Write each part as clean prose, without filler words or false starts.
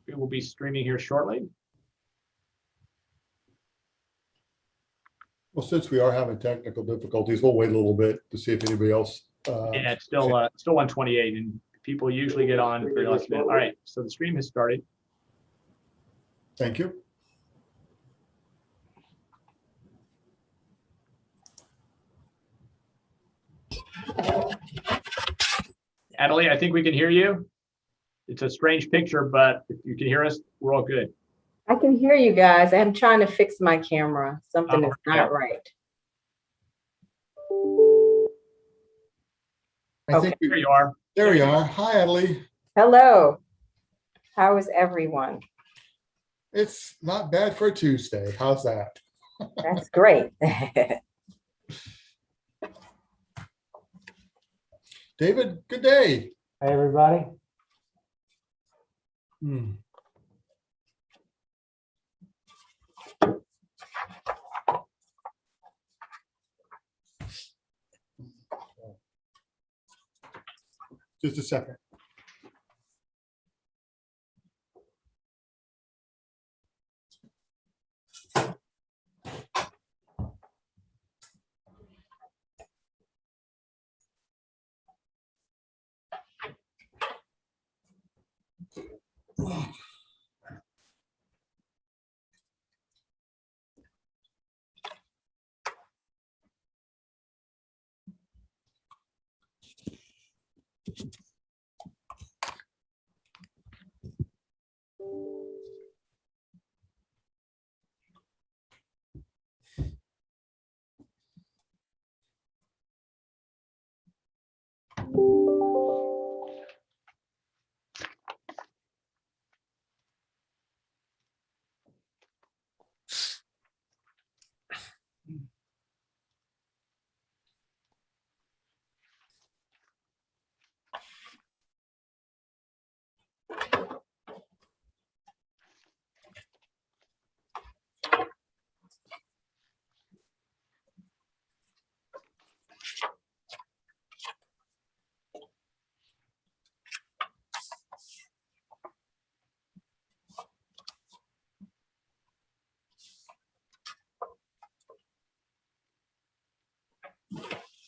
We will be streaming here shortly. Well, since we are having technical difficulties, we'll wait a little bit to see if anybody else. Yeah, it's still 128, and people usually get on for the last minute. All right, so the stream has started. Thank you. Adelie, I think we can hear you. It's a strange picture, but if you can hear us, we're all good. I can hear you guys. I'm trying to fix my camera. Something is not right. I think There you are. There you are. Hi, Adelie. Hello. How is everyone? It's not bad for a Tuesday. How's that? That's great. David, good day. Hey, everybody. Just a second.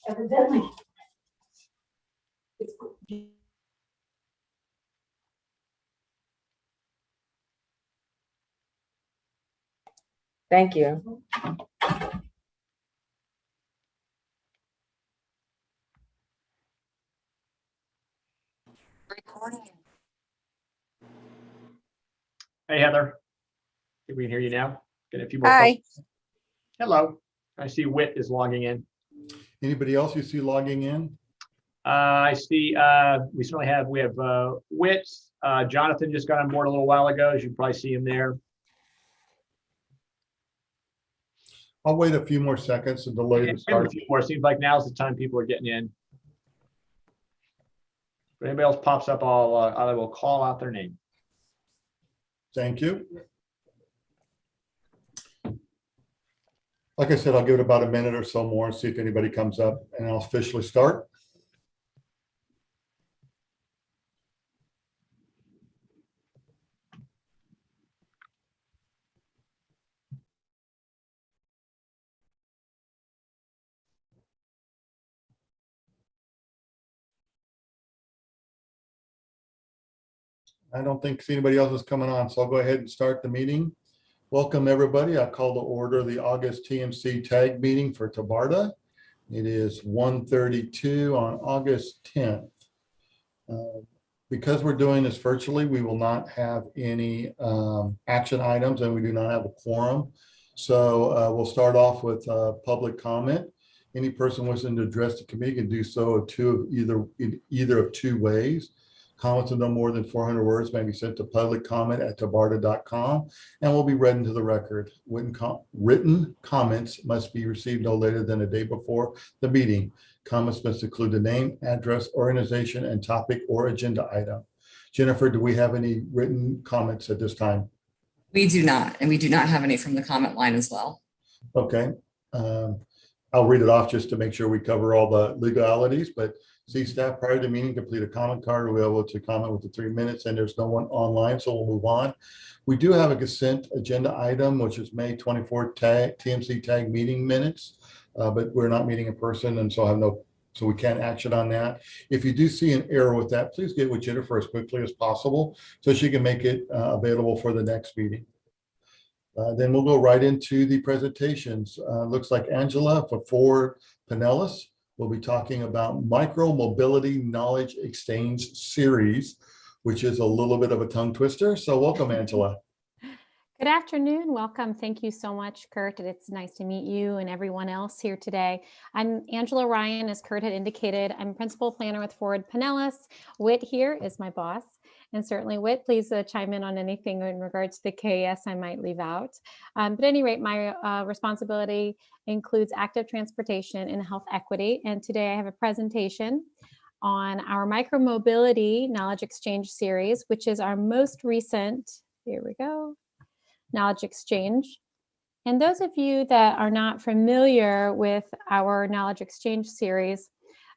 Evidently. Thank you. Hey, Heather. Think we can hear you now. Get a few more. Hi. folks. Hello. I see Whit is logging in. Anybody else you see logging in? I see we certainly have Whit. Jonathan just got on board a little while ago. As you can probably see him there. I'll wait a few more seconds and delay the A start. few more. Seems like now's the time people are getting in. If anybody else pops up, I will call out their name. Thank you. Like I said, I'll give it about a minute or so more and see if anybody comes up, and I'll officially start. I don't think anybody else is coming on, so I'll go ahead and start the meeting. Welcome, everybody. I call to order the August TMC-TAG meeting for Tabarda. It is 1:32 on August 10th. Because we're doing this virtually, we will not have any action items, and we do not have a quorum. So we'll start off with public comment. Any person wishing to address the committee can do so in either of two ways. Comments of no more than 400 words may be sent to publiccomment@tabarda.com and will be read into the record. Written comments must be received no later than a day before the meeting. Comments must include the name, address, organization, and topic or agenda item. Jennifer, do we have any written comments at this time? We do not, and we do not have any from the comment line as well. Okay. I'll read it off just to make sure we cover all the legalities, but See staff prior to the meeting, complete a comment card. We'll be able to comment with the 3 minutes, and there's no one online, so we'll move on. We do have a consent agenda item, which is May 24th TMC-TAG meeting minutes, but we're not meeting in person, and so we can't action on that. If you do see an error with that, please get with Jennifer as quickly as possible so she can make it available for the next meeting. Then we'll go right into the presentations. Looks like Angela for Pinellas will be talking about Micro Mobility Knowledge Exchange Series, which is a little bit of a tongue twister. So welcome, Angela. Good afternoon. Welcome. Thank you so much, Kurt. It's nice to meet you and everyone else here today. I'm Angela Ryan, as Kurt had indicated. I'm principal planner with Forward Pinellas. Whit here is my boss. And certainly, Whit, please chime in on anything in regards to the KAS I might leave out. But at any rate, my responsibility includes active transportation and health equity. And today I have a presentation on our Micromobility Knowledge Exchange Series, which is our most recent, here we go, knowledge exchange. And those of you that are not familiar with our knowledge exchange series,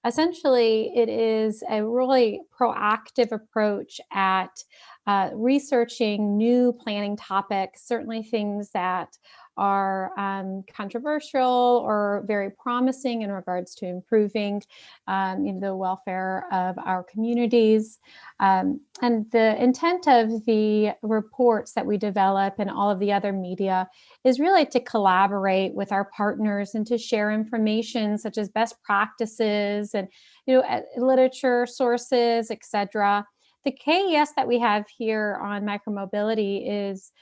essentially it is a really proactive approach at researching new planning topics, certainly things that are controversial or very promising in regards to improving the welfare of our communities. And the intent of the reports that we develop and all of the other media is really to collaborate with our partners and to share information such as best practices and literature sources, etc. The KES that we have here on micromobility is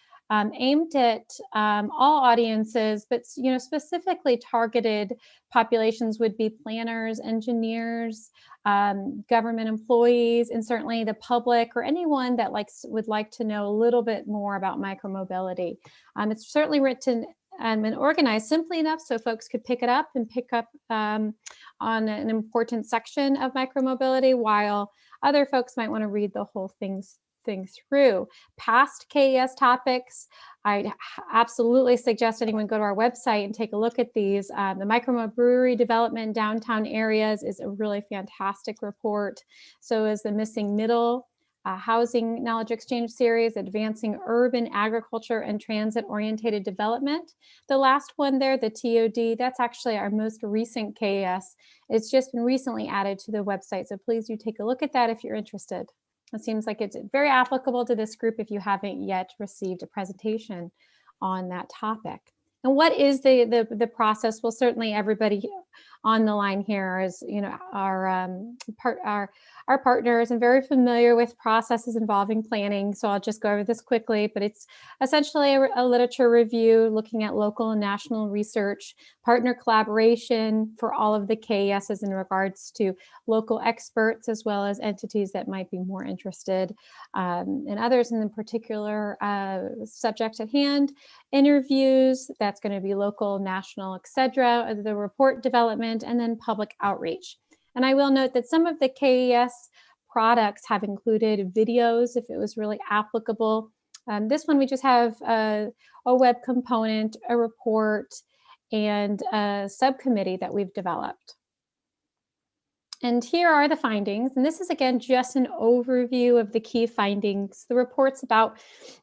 aimed at all audiences, but specifically targeted populations would be planners, engineers, government employees, and certainly the public or anyone that would like to know a little bit more about micromobility. It's certainly written and organized simply enough so folks could pick it up and pick up on an important section of micromobility, while other folks might want to read the whole thing through. Past KES topics, I absolutely suggest anyone go to our website and take a look at these. The microbrewery development in downtown areas is a really fantastic report. So is the Missing Middle Housing Knowledge Exchange Series, Advancing Urban Agriculture and Transit-Oriented Development. The last one there, the TOD, that's actually our most recent KES. It's just been recently added to the website. So please do take a look at that if you're interested. It seems like it's very applicable to this group if you haven't yet received a presentation on that topic. And what is the process? Well, certainly everybody on the line here is, our partners and very familiar with processes involving planning. So I'll just go over this quickly, but it's essentially a literature review looking at local and national research, partner collaboration for all of the KESs in regards to local experts, as well as entities that might be more interested and others in the particular subject at hand, interviews, that's going to be local, national, etc., the report development, and then public outreach. And I will note that some of the KES products have included videos if it was really applicable. This one, we just have a web component, a report, and a subcommittee that we've developed. And here are the findings. And this is, again, just an overview of the key findings. The report's about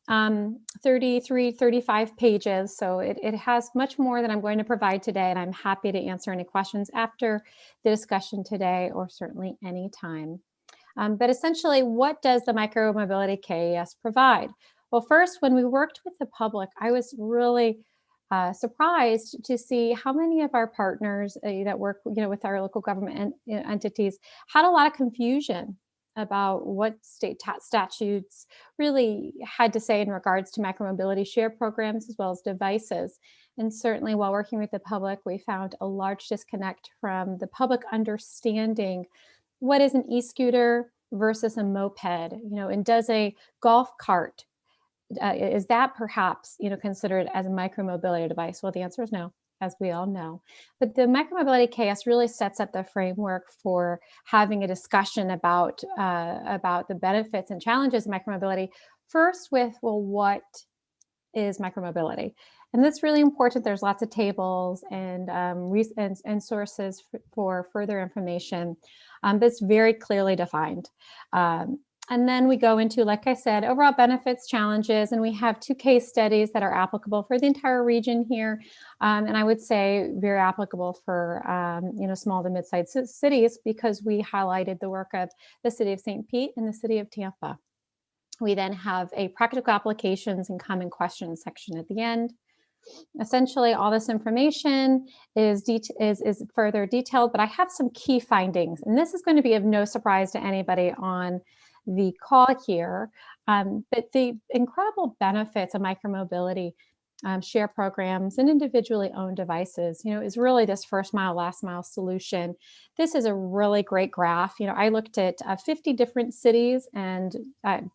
33, 35 pages. So it has much more than I'm going to provide today. And I'm happy to answer any questions after the discussion today, or certainly any time. But essentially, what does the Micromobility KES provide? Well, first, when we worked with the public, I was really surprised to see how many of our partners that work, with our local government entities had a lot of confusion about what state statutes really had to say in regards to micromobility share programs as well as devices. And certainly, while working with the public, we found a large disconnect from the public understanding what is an e-scooter versus a moped, and does a golf cart, is that perhaps, considered as a micromobility device? Well, the answer is no, as we all know. But the Micromobility KES really sets up the framework for having a discussion about the benefits and challenges of micromobility. First with, well, what is micromobility? And that's really important. There's lots of tables and sources for further information. That's very clearly defined. And then we go into, like I said, overall benefits, challenges, and we have 2 case studies that are applicable for the entire region here. And I would say very applicable for, small to mid-sized cities, because we highlighted the work of the city of St. Pete and the city of Tampa. We then have a practical applications and common questions section at the end. Essentially, all this information is further detailed, but I have some key findings, and this is going to be of no surprise to anybody on the call here, but the incredible benefits of micromobility, share programs, and individually owned devices, is really this first mile, last mile solution. This is a really great graph. I looked at 50 different cities and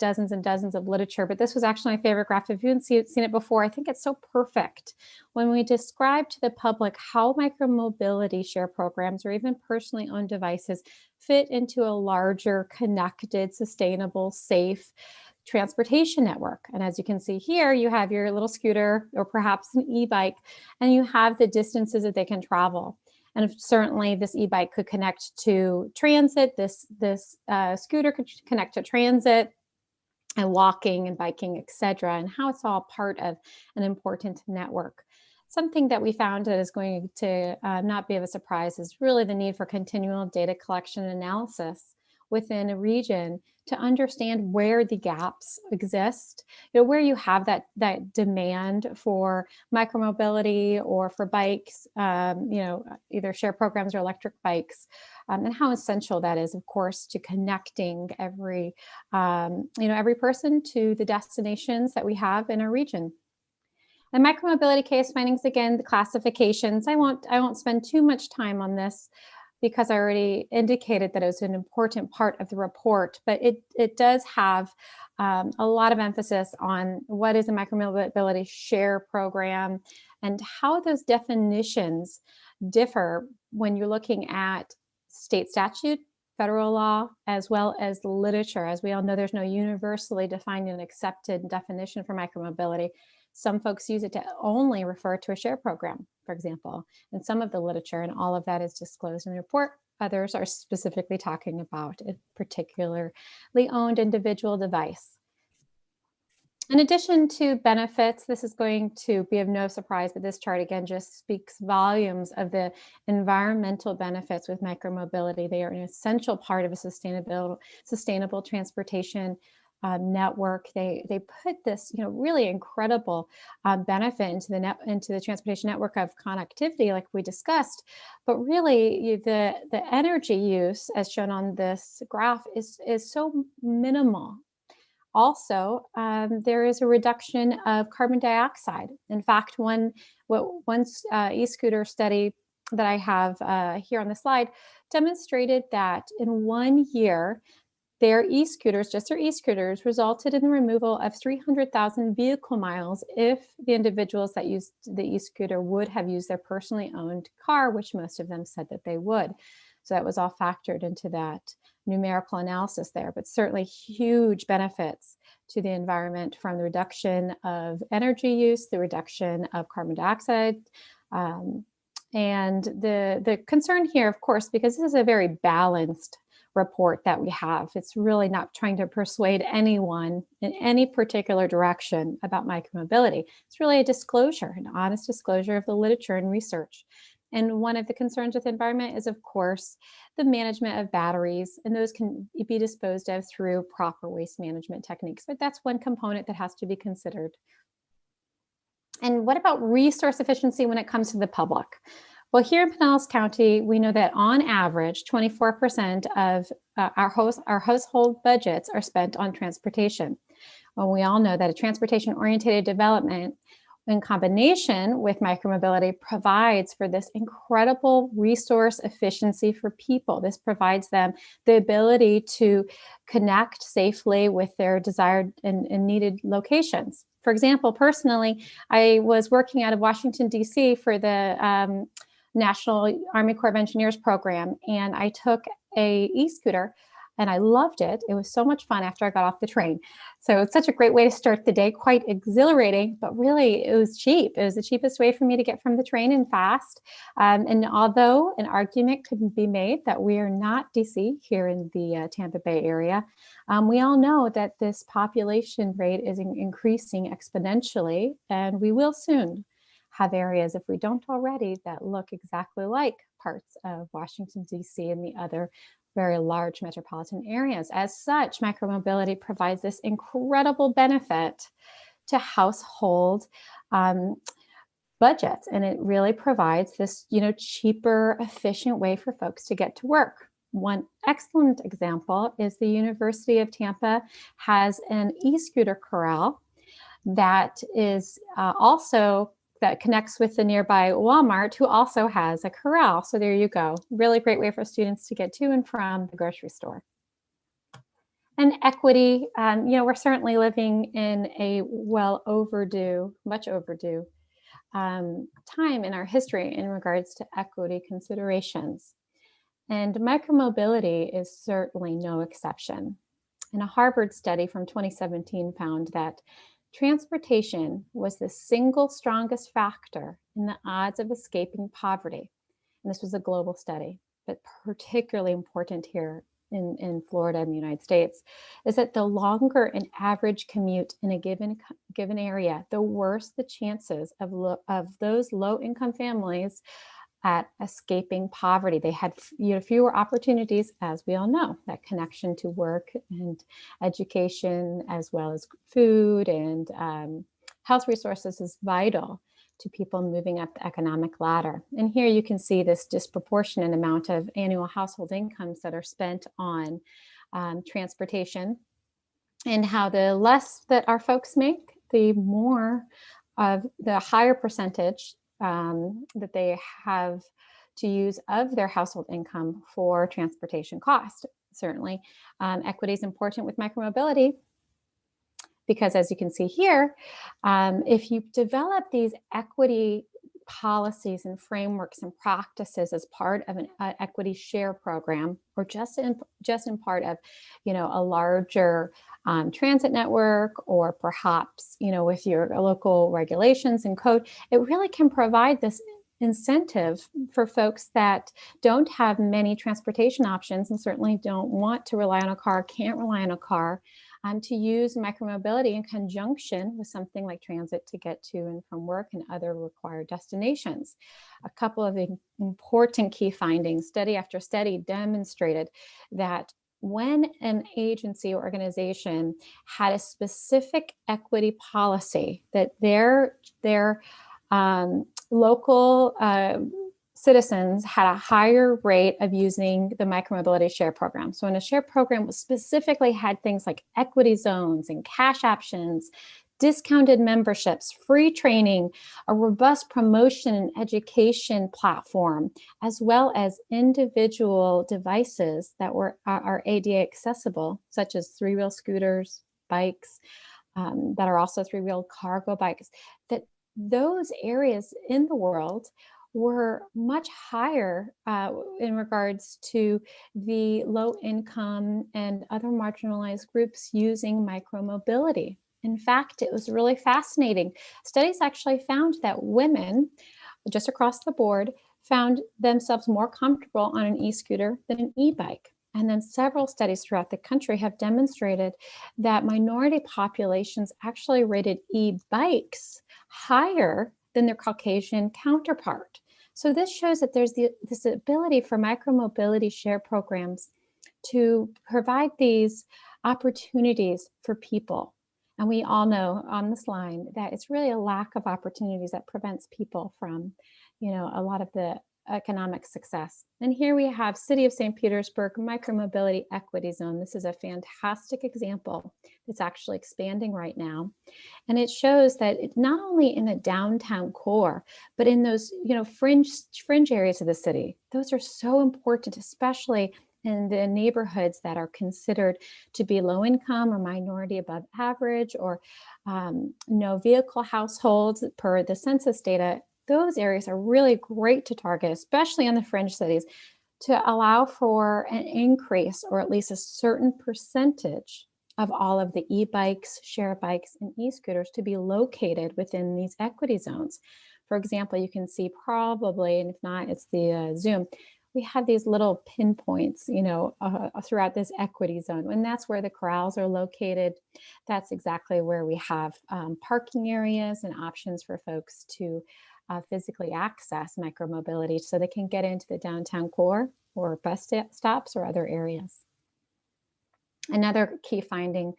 dozens and dozens of literature, but this was actually my favorite graph. If you haven't seen it before, I think it's so perfect when we describe to the public how micromobility share programs or even personally owned devices fit into a larger, connected, sustainable, safe transportation network. And as you can see here, you have your little scooter or perhaps an e-bike, and you have the distances that they can travel. And certainly this e-bike could connect to transit, this scooter could connect to transit, and walking and biking, etc., and how it's all part of an important network. Something that we found that is going to not be of a surprise is really the need for continual data collection and analysis within a region to understand where the gaps exist, where you have that demand for micromobility or for bikes, either share programs or electric bikes, and how essential that is, of course, to connecting every person to the destinations that we have in our region. And micromobility case findings, again, the classifications. I won't spend too much time on this, because I already indicated that it was an important part of the report, but it does have a lot of emphasis on what is a micromobility share program and how those definitions differ when you're looking at state statute, federal law, as well as literature. As we all know, there's no universally defined and accepted definition for micromobility. Some folks use it to only refer to a share program, for example, in some of the literature, and all of that is disclosed in the report. Others are specifically talking about a particularly owned individual device. In addition to benefits, this is going to be of no surprise, but this chart again just speaks volumes of the environmental benefits with micromobility. They are an essential part of a sustainable transportation network. They put this really incredible benefit into the transportation network of connectivity, like we discussed. But really, the energy use, as shown on this graph, is so minimal. Also, there is a reduction of carbon dioxide. In fact, one e-scooter study that I have here on the slide demonstrated that in 1 year, their e-scooters, just their e-scooters, resulted in the removal of 300,000 vehicle miles if the individuals that used the e-scooter would have used their personally owned car, which most of them said that they would. So that was all factored into that numerical analysis there, but certainly huge benefits to the environment from the reduction of energy use, the reduction of carbon dioxide, and the concern here, of course, because this is a very balanced report that we have. It's really not trying to persuade anyone in any particular direction about micromobility. It's really a disclosure, an honest disclosure of the literature and research. And one of the concerns with environment is, of course, the management of batteries, and those can be disposed of through proper waste management techniques. But that's one component that has to be considered. And what about resource efficiency when it comes to the public? Well, here in Pinellas County, we know that on average, 24% of our household budgets are spent on transportation. Well, we all know that a transportation-oriented development in combination with micromobility provides for this incredible resource efficiency for people. This provides them the ability to connect safely with their desired and needed locations. For example, personally, I was working out of Washington, D.C. for the National Army Corps of Engineers program, and I took a e-scooter and I loved it. It was so much fun after I got off the train. So it's such a great way to start the day, quite exhilarating, but really it was cheap. It was the cheapest way for me to get from the train and fast. And although an argument could be made that we are not DC here in the Tampa Bay area, we all know that this population rate is increasing exponentially, and we will soon have areas, if we don't already, that look exactly like parts of Washington, D.C. and the other very large metropolitan areas. As such, micromobility provides this incredible benefit to household budgets, and it really provides this, cheaper, efficient way for folks to get to work. One excellent example is the University of Tampa has an e-scooter corral that is that connects with the nearby Walmart, who also has a corral. So there you go. Really great way for students to get to and from the grocery store. And equity, we're certainly living in a much overdue time in our history in regards to equity considerations. And micromobility is certainly no exception. And a Harvard study from 2017 found that transportation was the single strongest factor in the odds of escaping poverty. And this was a global study, but particularly important here in Florida and the United States, is that the longer an average commute in a given area, the worse the chances of those low-income families at escaping poverty. They had fewer opportunities, as we all know. That connection to work and education, as well as food and health resources, is vital to people moving up the economic ladder. And here you can see this disproportionate amount of annual household incomes that are spent on transportation, and how the less that our folks make, the higher percentage that they have to use of their household income for transportation cost. Certainly, equity is important with micromobility, because as you can see here, if you develop these equity policies and frameworks and practices as part of an equity share program, or just in part of, a larger transit network, or perhaps, with your local regulations and code, it really can provide this incentive for folks that don't have many transportation options and certainly don't want to rely on a car, can't rely on a car, to use micromobility in conjunction with something like transit to get to and from work and other required destinations. A couple of important key findings: study after study demonstrated that when an agency or organization had a specific equity policy, that their local citizens had a higher rate of using the micromobility share program. So when a share program specifically had things like equity zones and cash options, discounted memberships, free training, a robust promotion and education platform, as well as individual devices that are ADA accessible, such as three-wheel scooters, bikes, that are also three-wheel cargo bikes, that those areas in the world were much higher in regards to the low income and other marginalized groups using micromobility. In fact, it was really fascinating. Studies actually found that women, just across the board, found themselves more comfortable on an e-scooter than an e-bike. And then several studies throughout the country have demonstrated that minority populations actually rated e-bikes higher than their Caucasian counterpart. So this shows that there's this ability for micromobility share programs to provide these opportunities for people. And we all know on this line that it's really a lack of opportunities that prevents people from, a lot of the economic success. And here we have City of St. Petersburg Micromobility Equity Zone. This is a fantastic example. It's actually expanding right now. And it shows that not only in the downtown core, but in those, fringe areas of the city, those are so important, especially in the neighborhoods that are considered to be low income or minority above average, or no vehicle households per the census data. Those areas are really great to target, especially in the fringe cities. to allow for an increase, or at least a certain percentage of all of the e-bikes, share bikes, and e-scooters to be located within these equity zones. For example, you can see probably, and if not, it's the Zoom, we have these little pinpoints, throughout this equity zone, and that's where the corrals are located. That's exactly where we have parking areas and options for folks to physically access micromobility so they can get into the downtown core or bus stops or other areas. Another key finding,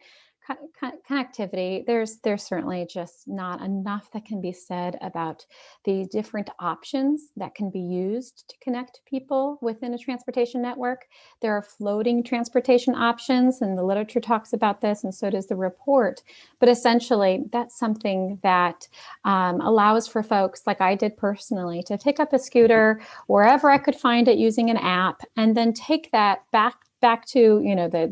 connectivity. There's certainly just not enough that can be said about the different options that can be used to connect people within a transportation network. There are floating transportation options, and the literature talks about this, and so does the report. But essentially, that's something that allows for folks, like I did personally, to pick up a scooter wherever I could find it using an app, and then take that back to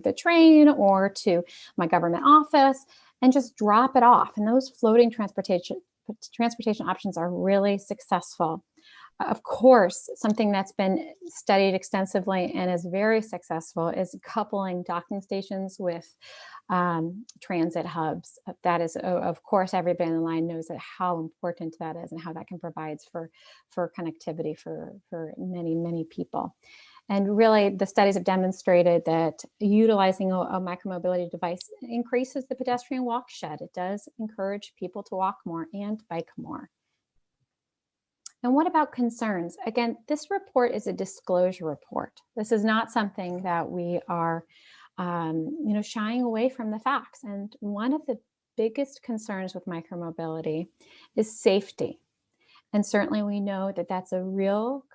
the train or to my government office and just drop it off. And those floating transportation options are really successful. Of course, something that's been studied extensively and is very successful is coupling docking stations with transit hubs. That is, of course, everybody in the line knows that how important that is and how that can provide for connectivity for many, many people. And really, the studies have demonstrated that utilizing a micromobility device increases the pedestrian walk shed. It does encourage people to walk more and bike more. And what about concerns? Again, this report is a disclosure report. This is not something that we are, shying away from the facts. And one of the biggest concerns with micromobility is safety. And certainly we know that that's a real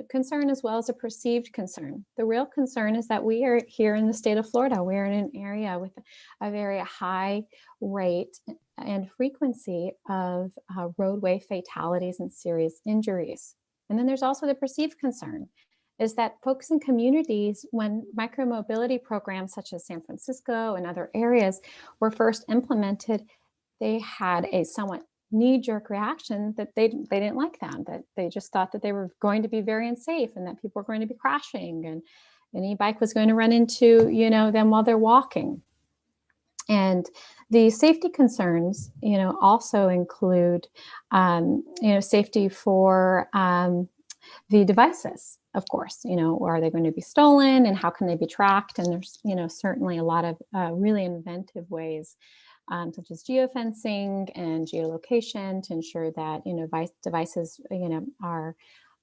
concern as well as a perceived concern. The real concern is that we are here in the state of Florida. We're in an area with a very high rate and frequency of roadway fatalities and serious injuries. And then there's also the perceived concern is that folks in communities, when micromobility programs such as San Francisco and other areas were first implemented, they had a somewhat knee-jerk reaction that they didn't like that they just thought that they were going to be very unsafe and that people were going to be crashing and an e-bike was going to run into them while they're walking. And the safety concerns also include safety for the devices, of course. Are they going to be stolen and how can they be tracked? And there's certainly a lot of really inventive ways such as geofencing and geolocation to ensure that devices are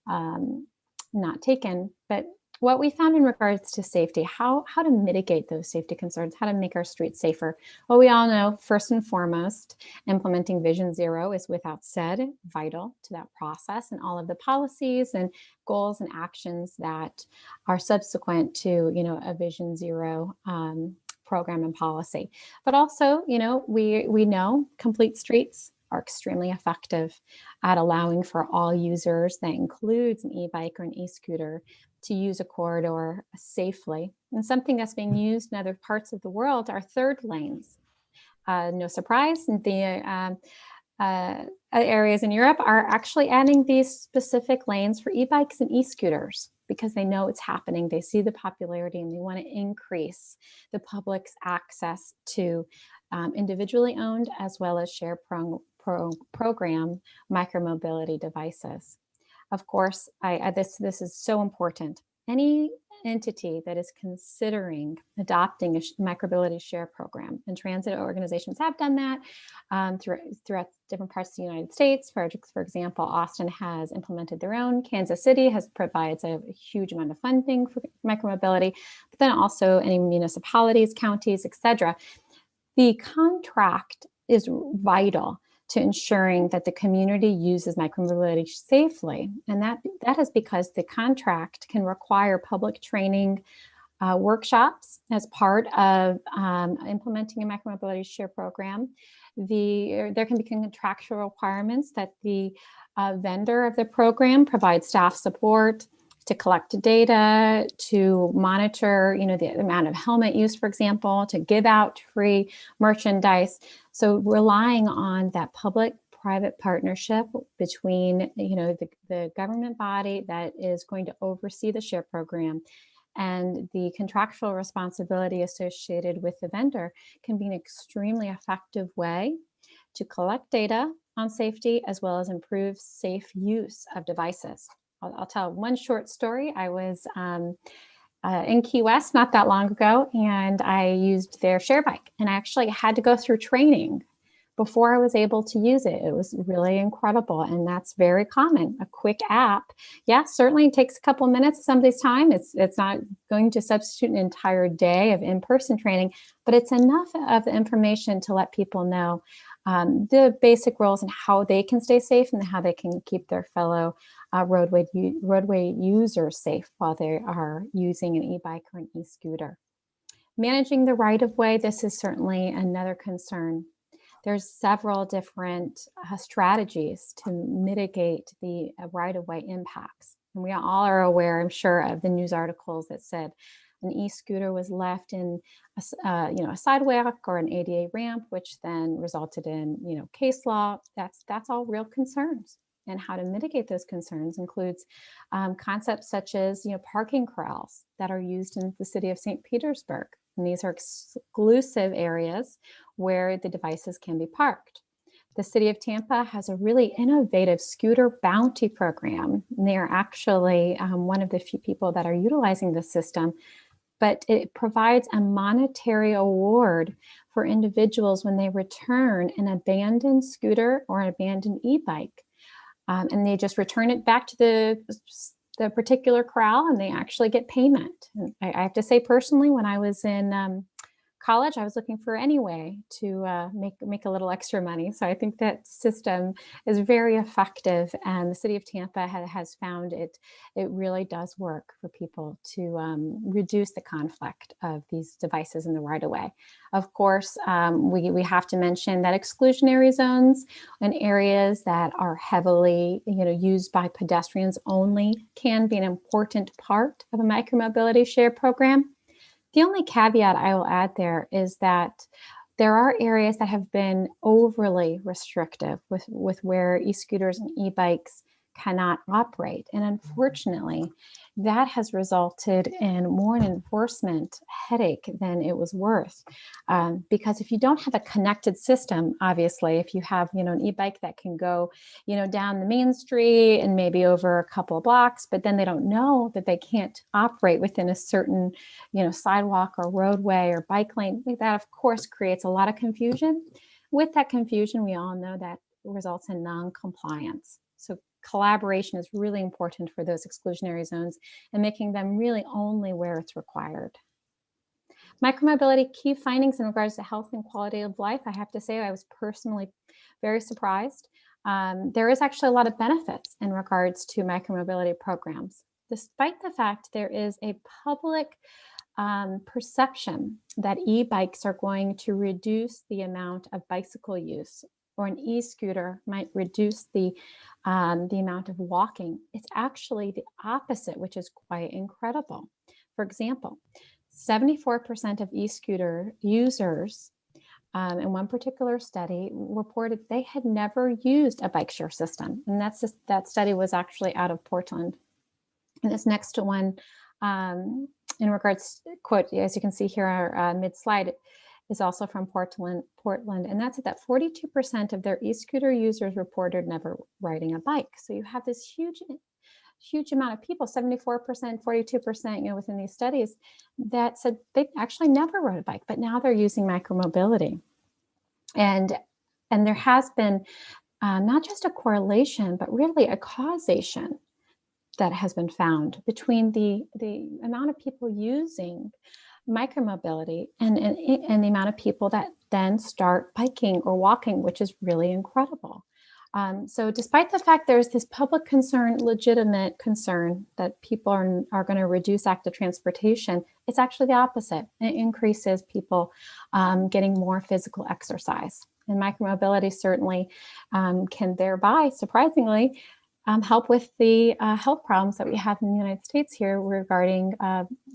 not taken. But what we found in regards to safety, how to mitigate those safety concerns, how to make our streets safer. Well, we all know first and foremost, implementing Vision Zero is without said vital to that process and all of the policies and goals and actions that are subsequent to a Vision Zero program and policy. But also, we know complete streets are extremely effective at allowing for all users, that includes an e-bike or an e-scooter, to use a corridor safely. And something that's being used in other parts of the world are third lanes. No surprise, the areas in Europe are actually adding these specific lanes for e-bikes and e-scooters because they know it's happening. They see the popularity and they want to increase the public's access to individually owned as well as share program micromobility devices. Of course, this is so important. Any entity that is considering adopting a micromobility share program, and transit organizations have done that throughout different parts of the United States. For example, Austin has implemented their own. Kansas City provides a huge amount of funding for micromobility, but then also any municipalities, counties, etc. The contract is vital to ensuring that the community uses micromobility safely. And that is because the contract can require public training workshops as part of implementing a micromobility share program. There can be contractual requirements that the vendor of the program provides staff support to collect data, to monitor, the amount of helmet use, for example, to give out free merchandise. So relying on that public public-private partnership between, the government body that is going to oversee the SHARE program and the contractual responsibility associated with the vendor can be an extremely effective way to collect data on safety as well as improve safe use of devices. I'll tell one short story. I was in Key West not that long ago, and I used their share bike, and I actually had to go through training before I was able to use it. It was really incredible, and that's very common. A quick app, yeah, certainly takes a couple of minutes of somebody's time. It's not going to substitute an entire day of in-person training, but it's enough of the information to let people know the basic rules and how they can stay safe and how they can keep their fellow roadway users safe while they are using an e-bike or an e-scooter. Managing the right-of-way, this is certainly another concern. There's several different strategies to mitigate the right-of-way impacts. And we all are aware, I'm sure, of the news articles that said an e-scooter was left in a sidewalk or an ADA ramp, which then resulted in case law. That's all real concerns. And how to mitigate those concerns includes concepts such as parking corrals that are used in the city of St. Petersburg. And these are exclusive areas where the devices can be parked. The city of Tampa has a really innovative scooter bounty program. And they are actually one of the few people that are utilizing the system, but it provides a monetary award for individuals when they return an abandoned scooter or an abandoned e-bike. And they just return it back to the particular corral, and they actually get payment. And I have to say personally, when I was in college, I was looking for any way to make a little extra money. So I think that system is very effective, and the city of Tampa has found it really does work for people to reduce the conflict of these devices in the right of way. Of course, we have to mention that exclusionary zones and areas that are heavily used by pedestrians only can be an important part of a micromobility share program. The only caveat I will add there is that there are areas that have been overly restrictive with where e-scooters and e-bikes cannot operate. And unfortunately, that has resulted in more an enforcement headache than it was worth. Because if you don't have a connected system, obviously, if you have an e-bike that can go down the main street and maybe over a couple of blocks, but then they don't know that they can't operate within a certain sidewalk or roadway or bike lane, that of course creates a lot of confusion. With that confusion, we all know that results in non-compliance. So collaboration is really important for those exclusionary zones and making them really only where it's required. Micromobility key findings in regards to health and quality of life. I have to say I was personally very surprised. There is actually a lot of benefits in regards to micromobility programs, despite the fact there is a public perception that e-bikes are going to reduce the amount of bicycle use, or an e-scooter might reduce the amount of walking. It's actually the opposite, which is quite incredible. For example, 74% of e-scooter users in one particular study reported they had never used a bike share system. And that study was actually out of Portland. And this next one, in regards, quote, as you can see here, our mid-slide, is also from Portland, and that's that 42% of their e-scooter users reported never riding a bike. So you have this huge amount of people, 74%, 42%, within these studies that said they actually never rode a bike, but now they're using micromobility. And there has been not just a correlation, but really a causation that has been found between the amount of people using micromobility and the amount of people that then start biking or walking, which is really incredible. So despite the fact there's this public concern, legitimate concern that people are going to reduce active transportation, it's actually the opposite. It increases people getting more physical exercise. And micromobility certainly can thereby, surprisingly, help with the health problems that we have in the United States here regarding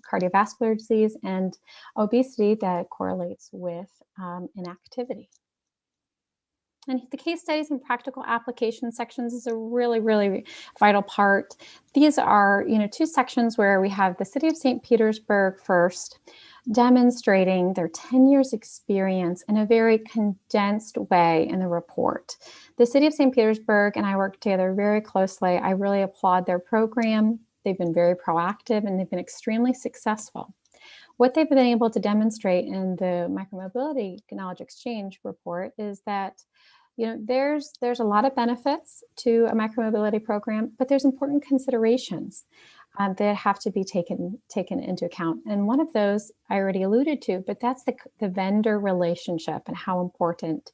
cardiovascular disease and obesity that correlates with inactivity. And the case studies and practical application sections is a really, really vital part. These are, two sections where we have the City of St. Petersburg first, demonstrating their 10 years experience in a very condensed way in the report. The City of St. Petersburg and I work together very closely. I really applaud their program. They've been very proactive and they've been extremely successful. What they've been able to demonstrate in the micromobility knowledge exchange report is that there's a lot of benefits to a micromobility program, but there's important considerations that have to be taken into account. And one of those I already alluded to, but that's the vendor relationship and how important,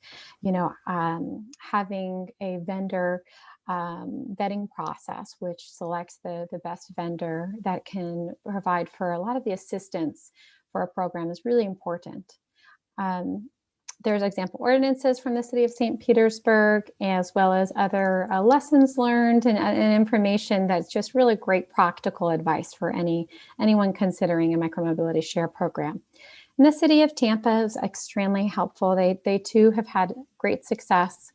having a vendor vetting process, which selects the best vendor that can provide for a lot of the assistance for a program is really important. There's example ordinances from the City of St. Petersburg, as well as other lessons learned and information that's just really great practical advice for anyone considering a micromobility share program. And the City of Tampa is extremely helpful. They too have had great success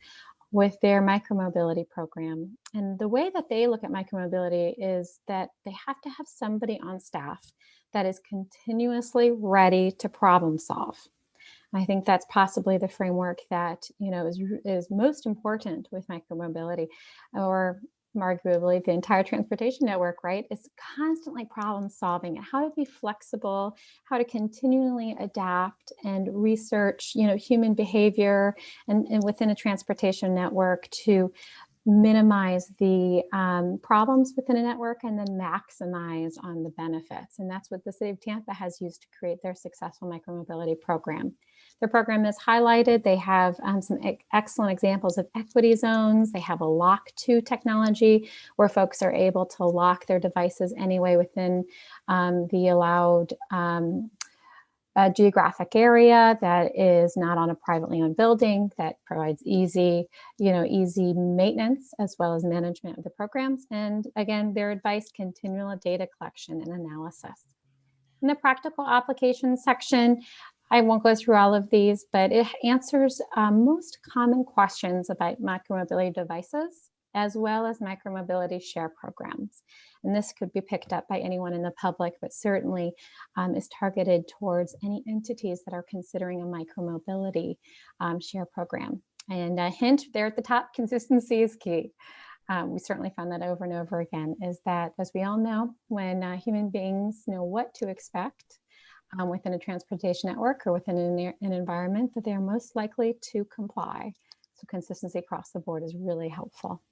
with their micromobility program. And the way that they look at micromobility is that they have to have somebody on staff that is continuously ready to problem solve. I think that's possibly the framework that is most important with micromobility, or arguably the entire transportation network, right? It's constantly problem solving and how to be flexible, how to continually adapt and research, human behavior and within a transportation network to minimize the problems within a network and then maximize on the benefits. And that's what the City of Tampa has used to create their successful micromobility program. Their program is highlighted. They have some excellent examples of equity zones. They have a lock to technology where folks are able to lock their devices anyway within the allowed geographic area that is not on a privately owned building, that provides easy maintenance as well as management of the programs. And again, their advice, continual data collection and analysis. In the practical applications section, I won't go through all of these, but it answers most common questions about micromobility devices, as well as micromobility share programs. And this could be picked up by anyone in the public, but certainly is targeted towards any entities that are considering a micromobility share program. And a hint there at the top, consistency is key. We certainly found that over and over again, is that, as we all know, when human beings know what to expect within a transportation network or within an environment, that they are most likely to comply. So consistency across the board is really helpful.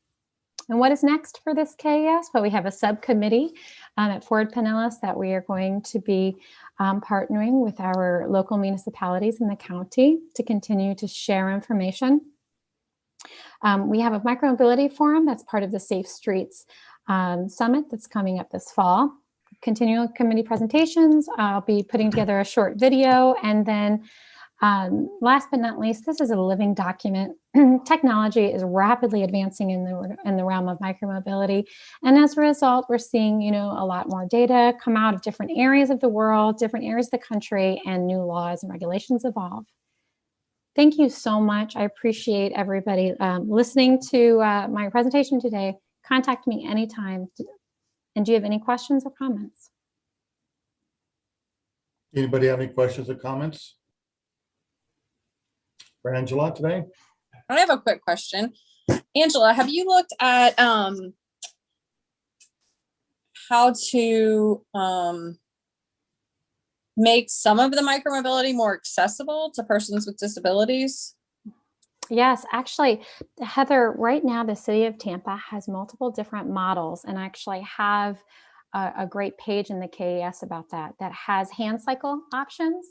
And what is next for this KES? Well, we have a subcommittee at Ford Pinellas that we are going to be partnering with our local municipalities in the county to continue to share information. We have a micromobility forum that's part of the Safe Streets Summit that's coming up this fall. Continual committee presentations. I'll be putting together a short video, and then last but not least, this is a living document. Technology is rapidly advancing in the realm of micromobility, and as a result, we're seeing a lot more data come out of different areas of the world, different areas of the country, and new laws and regulations evolve. Thank you so much. I appreciate everybody listening to my presentation today. Contact me anytime. And do you have any questions or comments? Anybody have any questions or comments for Angela today? I have a quick question. Angela, have you looked at how to make some of the micromobility more accessible to persons with disabilities? Yes, actually, Heather, right now the City of Tampa has multiple different models, and actually have a great page in the KES about that has hand cycle options.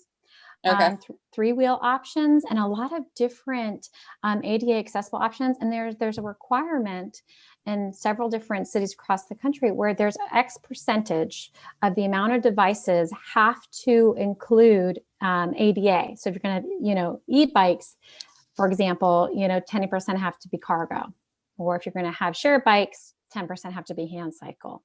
Okay. Three-wheel options, and a lot of different ADA accessible options. And there's a requirement in several different cities across the country where there's X percentage of the amount of devices have to include ADA. So if you're going to, e-bikes, for example, 10% have to be cargo, or if you're going to have share bikes, 10% have to be hand cycle.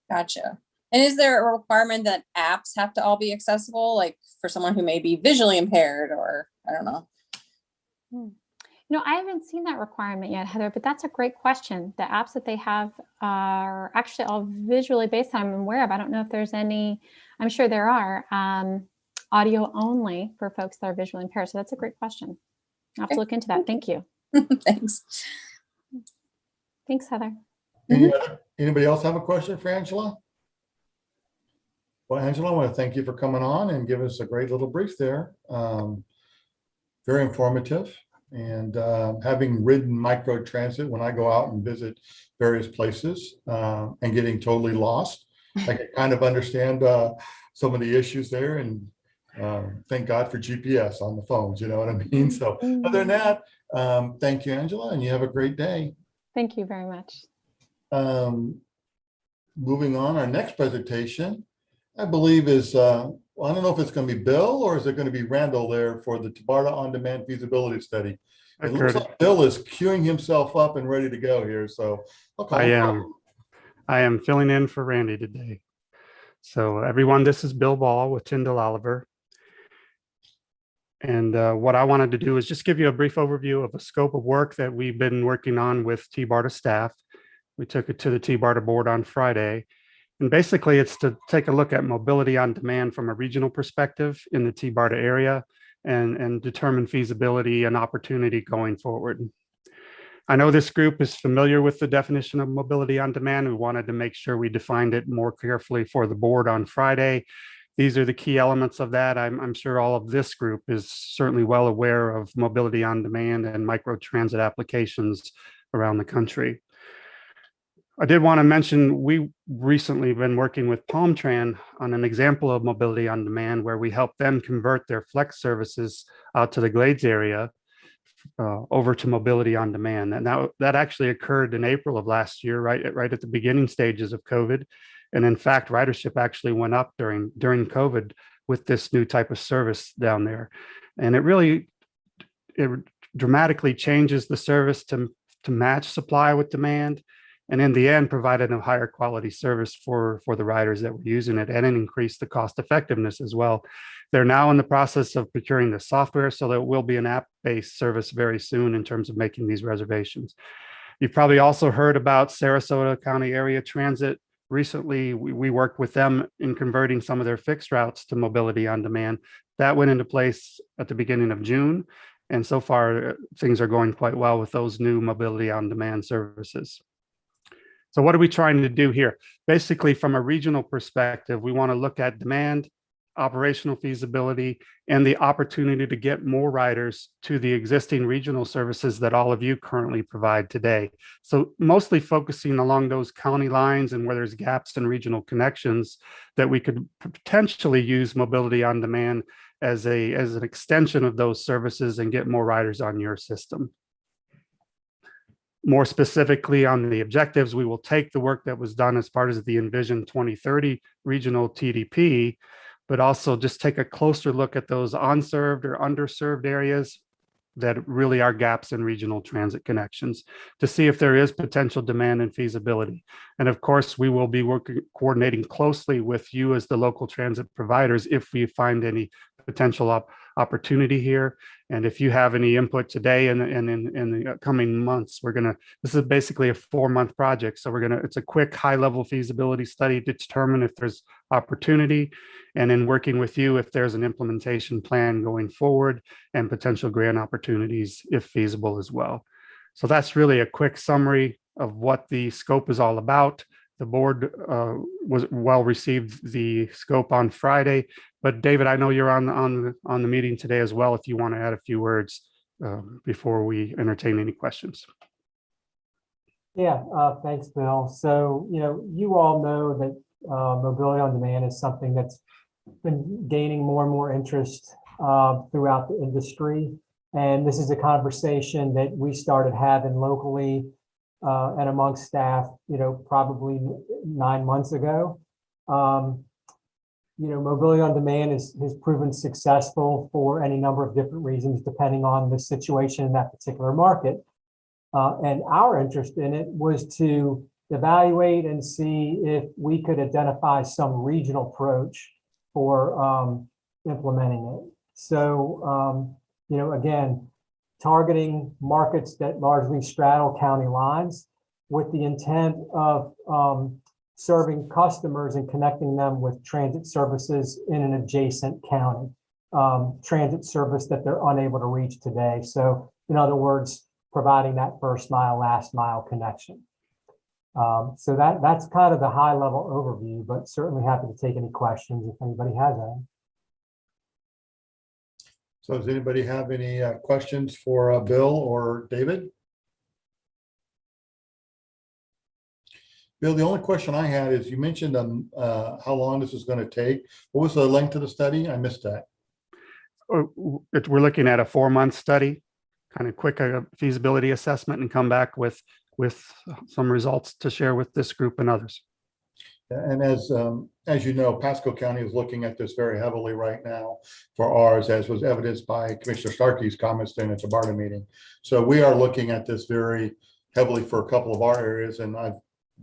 Gotcha. And is there a requirement that apps have to all be accessible, like for someone who may be visually impaired, or I don't know? I haven't seen that requirement yet, Heather, but that's a great question. The apps that they have are actually all visually based. I'm aware of. I don't know if there's any, I'm sure there are, audio only for folks that are visually impaired. So that's a great question. I'll have to look into that. Thank you. Thanks. Thanks, Heather. Anybody else have a question for Angela? Well, Angela, I want to thank you for coming on and giving us a great little brief there. Very informative. And having ridden micro transit when I go out and visit various places and getting totally lost, I can kind of understand some of the issues there. And thank God for GPS on the phones, you know what I mean? So other than that, thank you, Angela, and you have a great day. Thank you very much. Moving on, our next presentation, I believe is, well, I don't know if it's going to be Bill or is it going to be Randall there for the TBARTA on-demand feasibility study. It looks like Bill is queuing himself up and ready to go here. So I'll call him. I am filling in for Randy today. So everyone, this is Bill Ball with Tyndall Oliver. And what I wanted to do is just give you a brief overview of a scope of work that we've been working on with TBARTA staff. We took it to the TBARTA board on Friday. And basically it's to take a look at mobility on demand from a regional perspective in the TBARTA area and determine feasibility and opportunity going forward. I know this group is familiar with the definition of mobility on demand. We wanted to make sure we defined it more carefully for the board on Friday. These are the key elements of that. I'm sure all of this group is certainly well aware of mobility on demand and micro transit applications around the country. I did want to mention, we recently been working with Palmtran on an example of mobility on demand where we help them convert their flex services out to the Glades area over to mobility on demand. And that actually occurred in April of last year, right at the beginning stages of COVID. And in fact, ridership actually went up during COVID with this new type of service down there. And it dramatically changes the service to match supply with demand. And in the end, provided a higher quality service for the riders that were using it, and it increased the cost effectiveness as well. They're now in the process of procuring the software, so there will be an app-based service very soon in terms of making these reservations. You've probably also heard about Sarasota County Area Transit. Recently, we worked with them in converting some of their fixed routes to mobility on demand. That went into place at the beginning of June. And so far, things are going quite well with those new mobility on demand services. So what are we trying to do here? Basically, from a regional perspective, we want to look at demand, operational feasibility, and the opportunity to get more riders to the existing regional services that all of you currently provide today. So mostly focusing along those county lines and where there's gaps in regional connections that we could potentially use mobility on demand as an extension of those services and get more riders on your system. More specifically on the objectives, we will take the work that was done as part of the Envision 2030 regional TDP, but also just take a closer look at those unserved or underserved areas that really are gaps in regional transit connections to see if there is potential demand and feasibility. And of course, we will be coordinating closely with you as the local transit providers if we find any potential opportunity here. And if you have any input today and in the coming months, this is basically a 4-month project. So it's a quick high-level feasibility study to determine if there's opportunity, and in working with you, if there's an implementation plan going forward and potential grant opportunities if feasible as well. So that's really a quick summary of what the scope is all about. The board was well received the scope on Friday, but David, I know you're on the meeting today as well. If you want to add a few words before we entertain any questions. Yeah, thanks, Bill. So, you all know that mobility on demand is something that's been gaining more and more interest throughout the industry. And this is a conversation that we started having locally and amongst staff, probably 9 months ago. Mobility on demand has proven successful for any number of different reasons, depending on the situation in that particular market. And our interest in it was to evaluate and see if we could identify some regional approach for implementing it. So, again, targeting markets that largely straddle county lines with the intent of serving customers and connecting them with transit services in an adjacent county, transit service that they're unable to reach today. So in other words, providing that first mile, last mile connection. So that's kind of the high level overview, but certainly happy to take any questions if anybody has any. So does anybody have any questions for Bill or David? Bill, the only question I had is you mentioned how long this is going to take. What was the length of the study? I missed that. We're looking at a 4-month study, kind of quick feasibility assessment, and come back with some results to share with this group and others. And as you know, Pasco County is looking at this very heavily right now for ours, as was evidenced by Commissioner Starkey's comments during the TBARTA meeting. So we are looking at this very heavily for a couple of our areas, and I've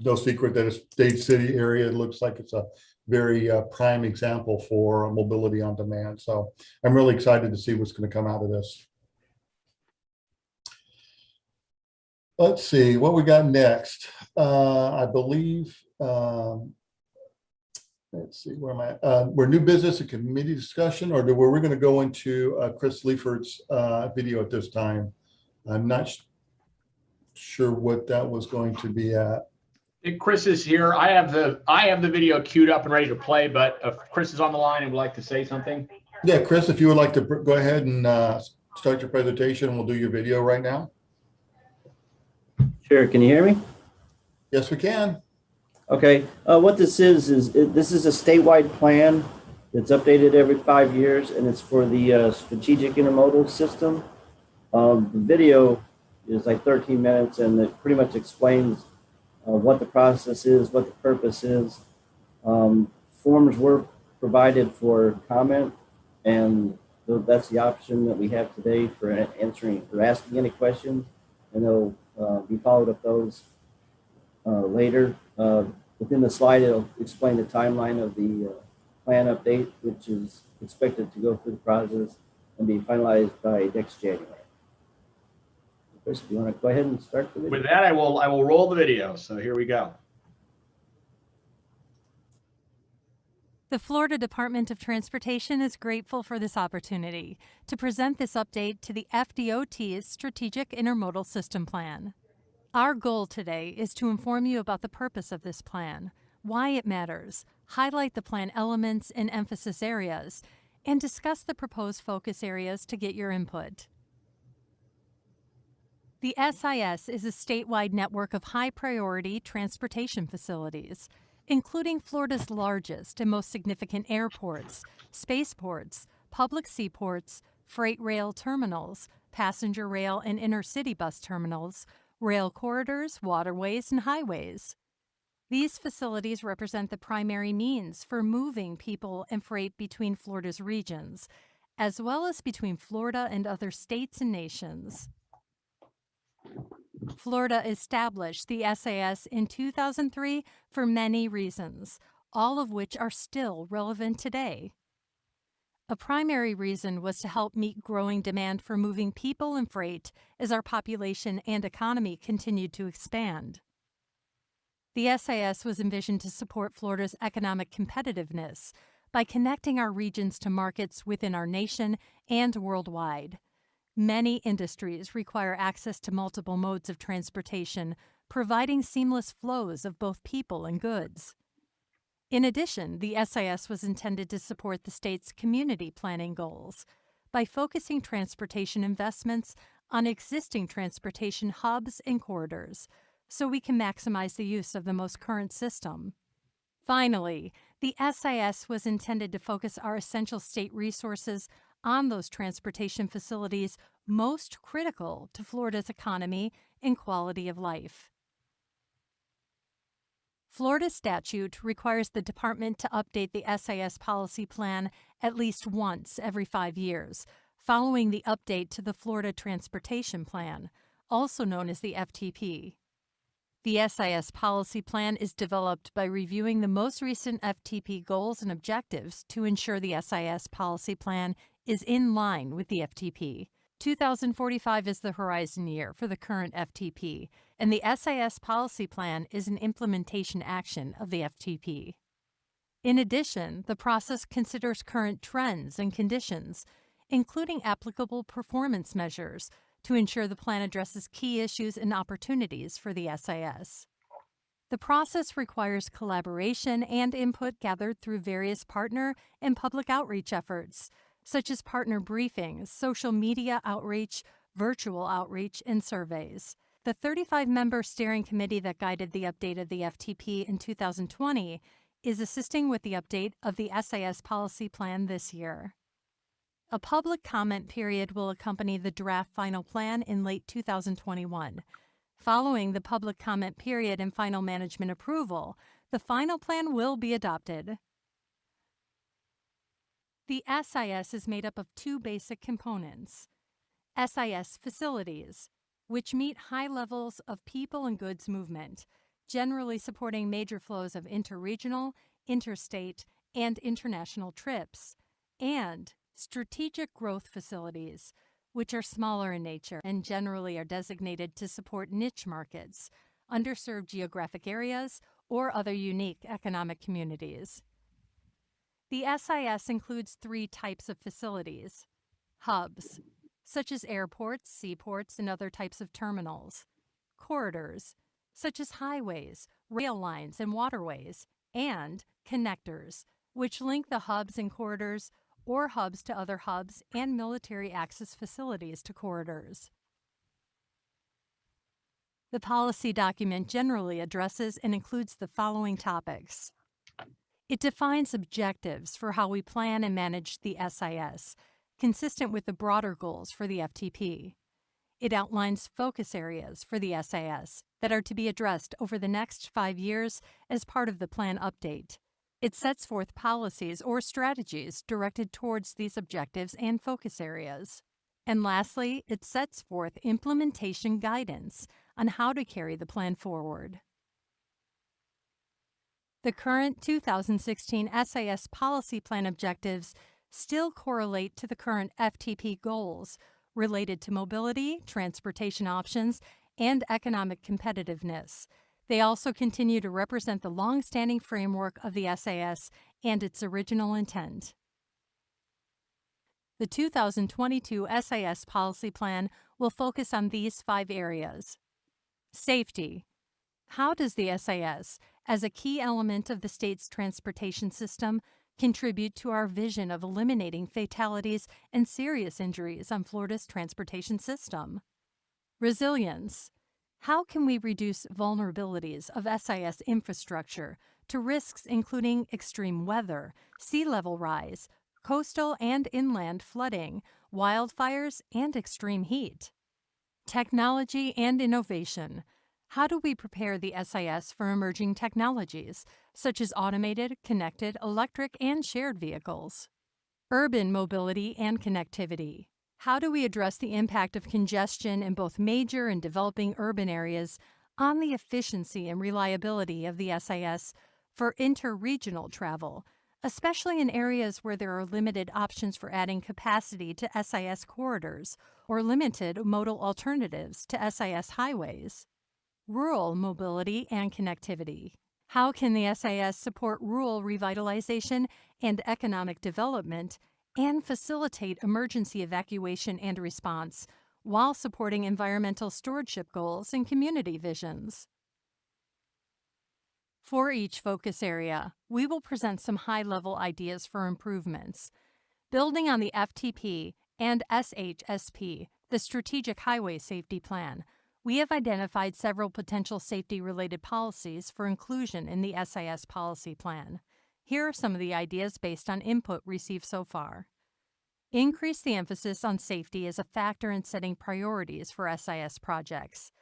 no secret that a Dade City area, it looks like it's a very prime example for mobility on demand. So I'm really excited to see what's going to come out of this. Let's see what we got next. I believe, let's see, where am I? We're new business and committee discussion, or were we going to go into Chris Leifert's video at this time? I'm not sure what that was going to be at. Chris is here. I have the video queued up and ready to play, but if Chris is on the line and would like to say something. Yeah, Chris, if you would like to go ahead and start your presentation, we'll do your video right now. Sure. Can you hear me? Yes, we can. Okay. What this is this is a statewide plan that's updated every 5 years, and it's for the strategic intermodal system. The video is like 13 minutes, and it pretty much explains what the process is, what the purpose is. Forms were provided for comment, and that's the option that we have today for answering or asking any questions, and they'll be followed up those later. Within the slide, it'll explain the timeline of the plan update, which is expected to go through the process and be finalized by next January. Chris, do you want to go ahead and start the video? With that, I will roll the video. So here we go. The Florida Department of Transportation is grateful for this opportunity to present this update to the FDOT's Strategic Intermodal System Plan. Our goal today is to inform you about the purpose of this plan, why it matters, highlight the plan elements and emphasis areas, and discuss the proposed focus areas to get your input. The SIS is a statewide network of high-priority transportation facilities, including Florida's largest and most significant airports, spaceports, public seaports, freight rail terminals, passenger rail and intercity bus terminals, rail corridors, waterways, and highways. These facilities represent the primary means for moving people and freight between Florida's regions, as well as between Florida and other states and nations. Florida established the SAS in 2003 for many reasons, all of which are still relevant today. A primary reason was to help meet growing demand for moving people and freight as our population and economy continued to expand. The SAS was envisioned to support Florida's economic competitiveness by connecting our regions to markets within our nation and worldwide. Many industries require access to multiple modes of transportation, providing seamless flows of both people and goods. In addition, the SIS was intended to support the state's community planning goals by focusing transportation investments on existing transportation hubs and corridors, so we can maximize the use of the most current system. Finally, the SIS was intended to focus our essential state resources on those transportation facilities most critical to Florida's economy and quality of life. Florida statute requires the department to update the SIS policy plan at least once every 5 years, following the update to the Florida Transportation Plan, also known as the FTP. The SIS policy plan is developed by reviewing the most recent FTP goals and objectives to ensure the SIS policy plan is in line with the FTP. 2045 is the horizon year for the current FTP, and the SIS policy plan is an implementation action of the FTP. In addition, the process considers current trends and conditions, including applicable performance measures, to ensure the plan addresses key issues and opportunities for the SIS. The process requires collaboration and input gathered through various partner and public outreach efforts, such as partner briefings, social media outreach, virtual outreach, and surveys. The 35-member steering committee that guided the update of the FTP in 2020 is assisting with the update of the SIS policy plan this year. A public comment period will accompany the draft final plan in late 2021. Following the public comment period and final management approval, the final plan will be adopted. The SIS is made up of two basic components: SIS facilities, which meet high levels of people and goods movement, generally supporting major flows of interregional, interstate, and international trips, and strategic growth facilities, which are smaller in nature and generally are designated to support niche markets, underserved geographic areas, or other unique economic communities. The SIS includes three types of facilities: hubs, such as airports, seaports, and other types of terminals; corridors, such as highways, rail lines, and waterways; and connectors, which link the hubs and corridors or hubs to other hubs and military access facilities to corridors. The policy document generally addresses and includes the following topics. It defines objectives for how we plan and manage the SIS, consistent with the broader goals for the FTP. It outlines focus areas for the SIS that are to be addressed over the next 5 years as part of the plan update. It sets forth policies or strategies directed towards these objectives and focus areas. And lastly, it sets forth implementation guidance on how to carry the plan forward. The current 2016 SIS policy plan objectives still correlate to the current FTP goals related to mobility, transportation options, and economic competitiveness. They also continue to represent the long-standing framework of the SIS and its original intent. The 2022 SIS policy plan will focus on these 5 areas. Safety. How does the SIS, as a key element of the state's transportation system, contribute to our vision of eliminating fatalities and serious injuries on Florida's transportation system? Resilience. How can we reduce vulnerabilities of SIS infrastructure to risks including extreme weather, sea level rise, coastal and inland flooding, wildfires, and extreme heat? Technology and innovation. How do we prepare the SIS for emerging technologies, such as automated, connected, electric, and shared vehicles? Urban mobility and connectivity. How do we address the impact of congestion in both major and developing urban areas on the efficiency and reliability of the SIS for interregional travel, especially in areas where there are limited options for adding capacity to SIS corridors or limited modal alternatives to SIS highways? Rural mobility and connectivity. How can the SIS support rural revitalization and economic development and facilitate emergency evacuation and response while supporting environmental stewardship goals and community visions? For each focus area, we will present some high-level ideas for improvements. Building on the FTP and SHSP, the Strategic Highway Safety Plan, we have identified several potential safety-related policies for inclusion in the SIS policy plan. Here are some of the ideas based on input received so far. Increase the emphasis on safety as a factor in setting priorities for SIS projects.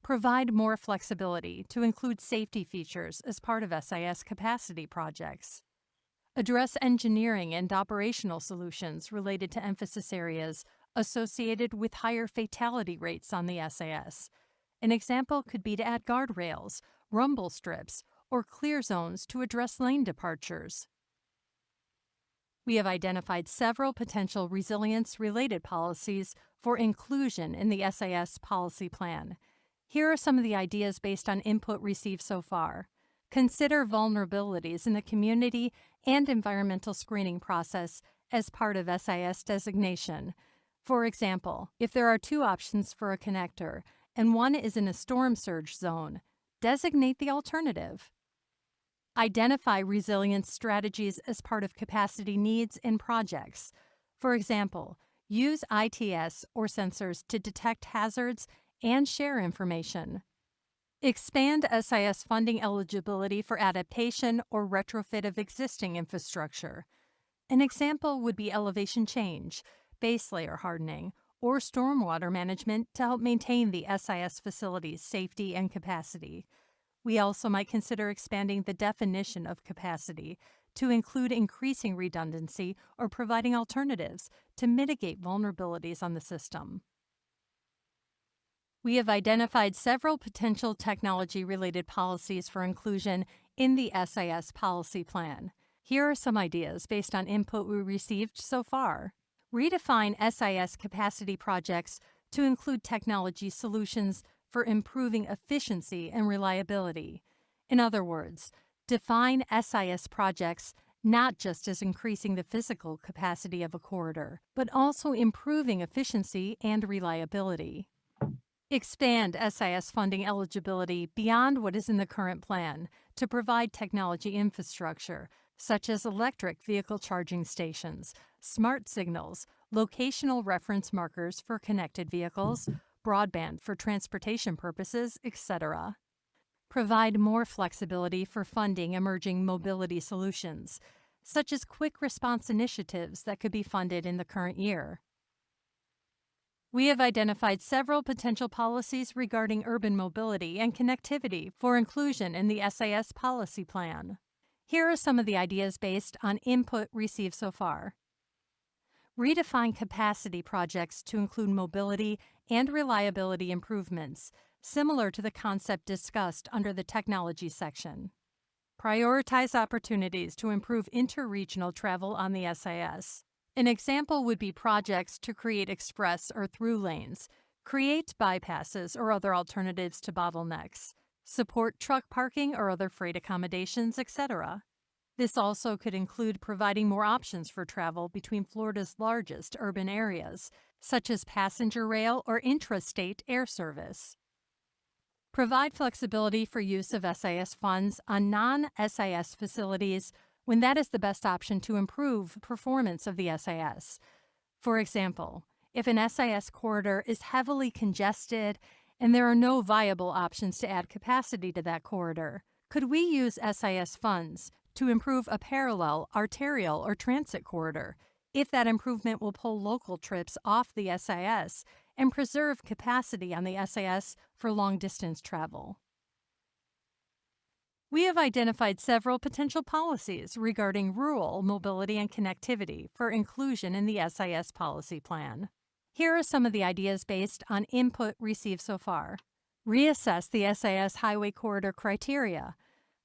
Provide more flexibility to include safety features as part of SIS capacity projects. Address engineering and operational solutions related to emphasis areas associated with higher fatality rates on the SIS. An example could be to add guardrails, rumble strips, or clear zones to address lane departures. We have identified several potential resilience-related policies for inclusion in the SIS policy plan. Here are some of the ideas based on input received so far. Consider vulnerabilities in the community and environmental screening process as part of SIS designation. For example, if there are two options for a connector and one is in a storm surge zone, designate the alternative. Identify resilience strategies as part of capacity needs in projects. For example, use ITS or sensors to detect hazards and share information. Expand SIS funding eligibility for adaptation or retrofit of existing infrastructure. An example would be elevation change, base layer hardening, or stormwater management to help maintain the SIS facility's safety and capacity. We also might consider expanding the definition of capacity to include increasing redundancy or providing alternatives to mitigate vulnerabilities on the system. We have identified several potential technology-related policies for inclusion in the SIS policy plan. Here are some ideas based on input we received so far. Redefine SIS capacity projects to include technology solutions for improving efficiency and reliability. In other words, define SIS projects not just as increasing the physical capacity of a corridor, but also improving efficiency and reliability. Expand SIS funding eligibility beyond what is in the current plan to provide technology infrastructure, such as electric vehicle charging stations, smart signals, locational reference markers for connected vehicles, broadband for transportation purposes, etc. Provide more flexibility for funding emerging mobility solutions, such as quick response initiatives that could be funded in the current year. We have identified several potential policies regarding urban mobility and connectivity for inclusion in the SIS policy plan. Here are some of the ideas based on input received so far. Redefine capacity projects to include mobility and reliability improvements, similar to the concept discussed under the technology section. Prioritize opportunities to improve interregional travel on the SIS. An example would be projects to create express or through lanes, create bypasses or other alternatives to bottlenecks, support truck parking or other freight accommodations, etc. This also could include providing more options for travel between Florida's largest urban areas, such as passenger rail or intrastate air service. Provide flexibility for use of SIS funds on non-SIS facilities when that is the best option to improve performance of the SIS. For example, if an SIS corridor is heavily congested and there are no viable options to add capacity to that corridor, could we use SIS funds to improve a parallel, arterial, or transit corridor if that improvement will pull local trips off the SIS and preserve capacity on the SIS for long-distance travel? We have identified several potential policies regarding rural mobility and connectivity for inclusion in the SIS policy plan. Here are some of the ideas based on input received so far. Reassess the SIS highway corridor criteria,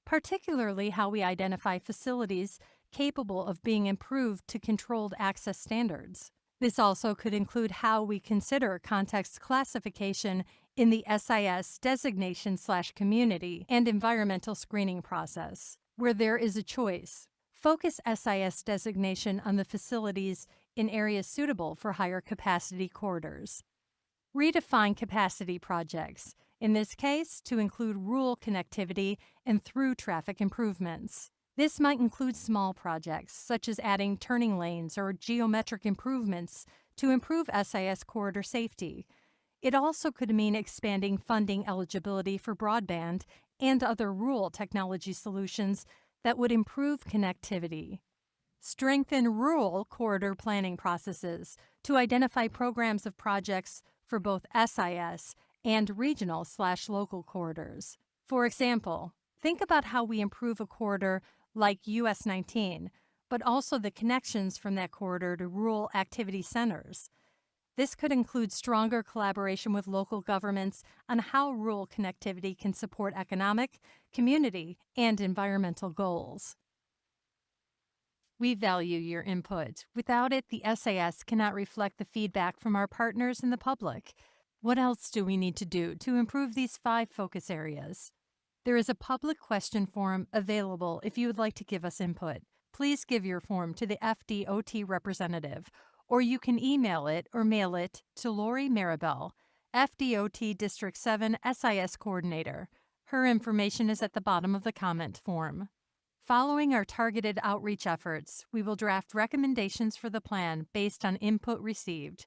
particularly how we identify facilities capable of being improved to controlled access standards. This also could include how we consider context classification in the SIS designation/community and environmental screening process, where there is a choice. Focus SIS designation on the facilities in areas suitable for higher capacity corridors. Redefine capacity projects, in this case to include rural connectivity and through traffic improvements. This might include small projects, such as adding turning lanes or geometric improvements to improve SIS corridor safety. It also could mean expanding funding eligibility for broadband and other rural technology solutions that would improve connectivity. Strengthen rural corridor planning processes to identify programs of projects for both SIS and regional/local corridors. For example, think about how we improve a corridor like US 19, but also the connections from that corridor to rural activity centers. This could include stronger collaboration with local governments on how rural connectivity can support economic, community, and environmental goals. We value your input. Without it, the SAS cannot reflect the feedback from our partners and the public. What else do we need to do to improve these 5 focus areas? There is a public question form available if you would like to give us input. Please give your form to the FDOT representative, or you can email it or mail it to Lori Maribel, FDOT District 7 SIS Coordinator. Her information is at the bottom of the comment form. Following our targeted outreach efforts, we will draft recommendations for the plan based on input received.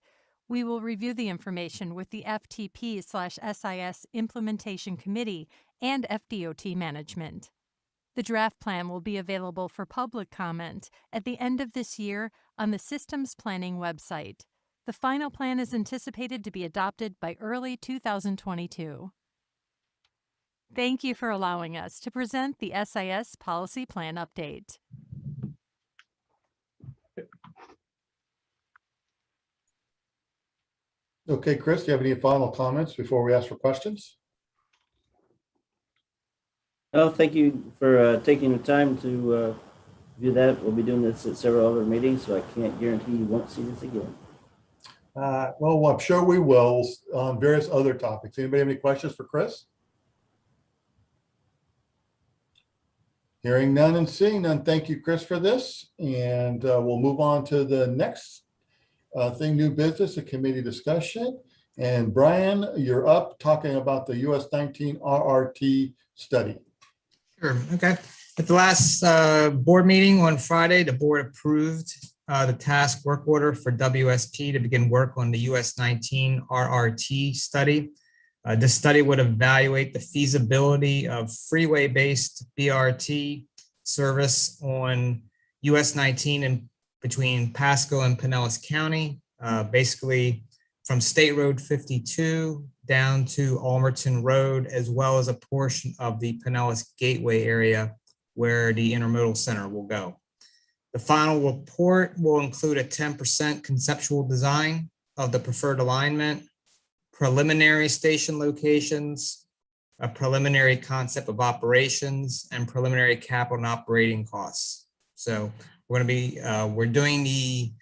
We will review the information with the FTP/SIS Implementation Committee and FDOT management. The draft plan will be available for public comment at the end of this year on the Systems Planning website. The final plan is anticipated to be adopted by early 2022. Thank you for allowing us to present the SIS Policy Plan Update. Okay, Chris, do you have any final comments before we ask for questions? Oh, thank you for taking the time to do that. We'll be doing this at several other meetings, so I can't guarantee you won't see this again. Well, I'm sure we will on various other topics. Anybody have any questions for Chris? Hearing none and seeing none, thank you, Chris, for this. And we'll move on to the next thing, new business, a committee discussion. And Brian, you're up talking about the US 19 RRT study. Sure. Okay. At the last board meeting on Friday, the board approved the task work order for WSP to begin work on the US 19 RRT study. This study would evaluate the feasibility of freeway-based BRT service on US 19 and between Pasco and Pinellas County, basically from State Road 52 down to Almerton Road, as well as a portion of the Pinellas Gateway area where the intermodal center will go. The final report will include a 10% conceptual design of the preferred alignment, preliminary station locations, a preliminary concept of operations, and preliminary capital and operating costs. So we're going to be, we're doing the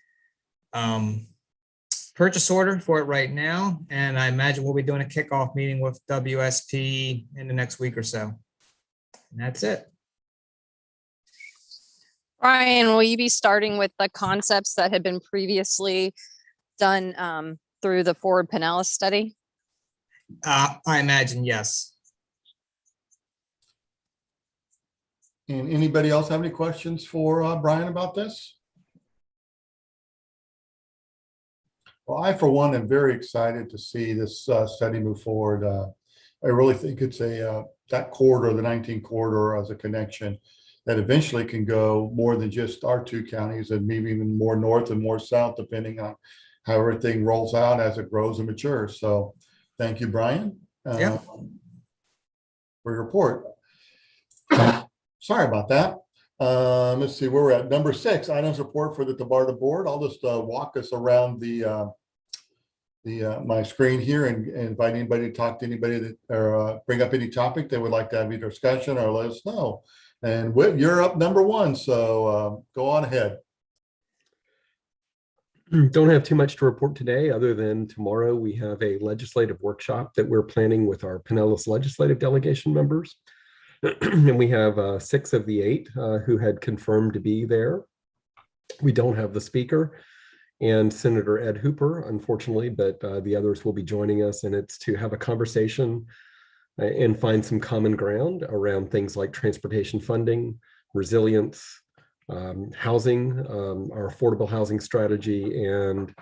purchase order for it right now, and I imagine we'll be doing a kickoff meeting with WSP in the next week or so. And that's it. Brian, will you be starting with the concepts that had been previously done through the Forward Pinellas study? I imagine, yes. And anybody else have any questions for Brian about this? Well, I, for one, am very excited to see this study move forward. I really think it's that corridor, the 19 corridor, as a connection that eventually can go more than just our 2 counties and maybe even more north and more south, depending on how everything rolls out as it grows and matures. So thank you, Brian, Yeah. for your report. Sorry about that. Let's see where we're at. Number 6, items report for the TBARTA board. I'll just walk us around my screen here and invite anybody to talk to anybody that or bring up any topic they would like to have either discussion or let us know. And Whit, you're up number 1, so go on ahead. Don't have too much to report today, other than tomorrow we have a legislative workshop that we're planning with our Pinellas legislative delegation members. And we have 6 of the 8 who had confirmed to be there. We don't have the speaker and Senator Ed Hooper, unfortunately, but the others will be joining us, and it's to have a conversation and find some common ground around things like transportation funding, resilience, housing, our affordable housing strategy, and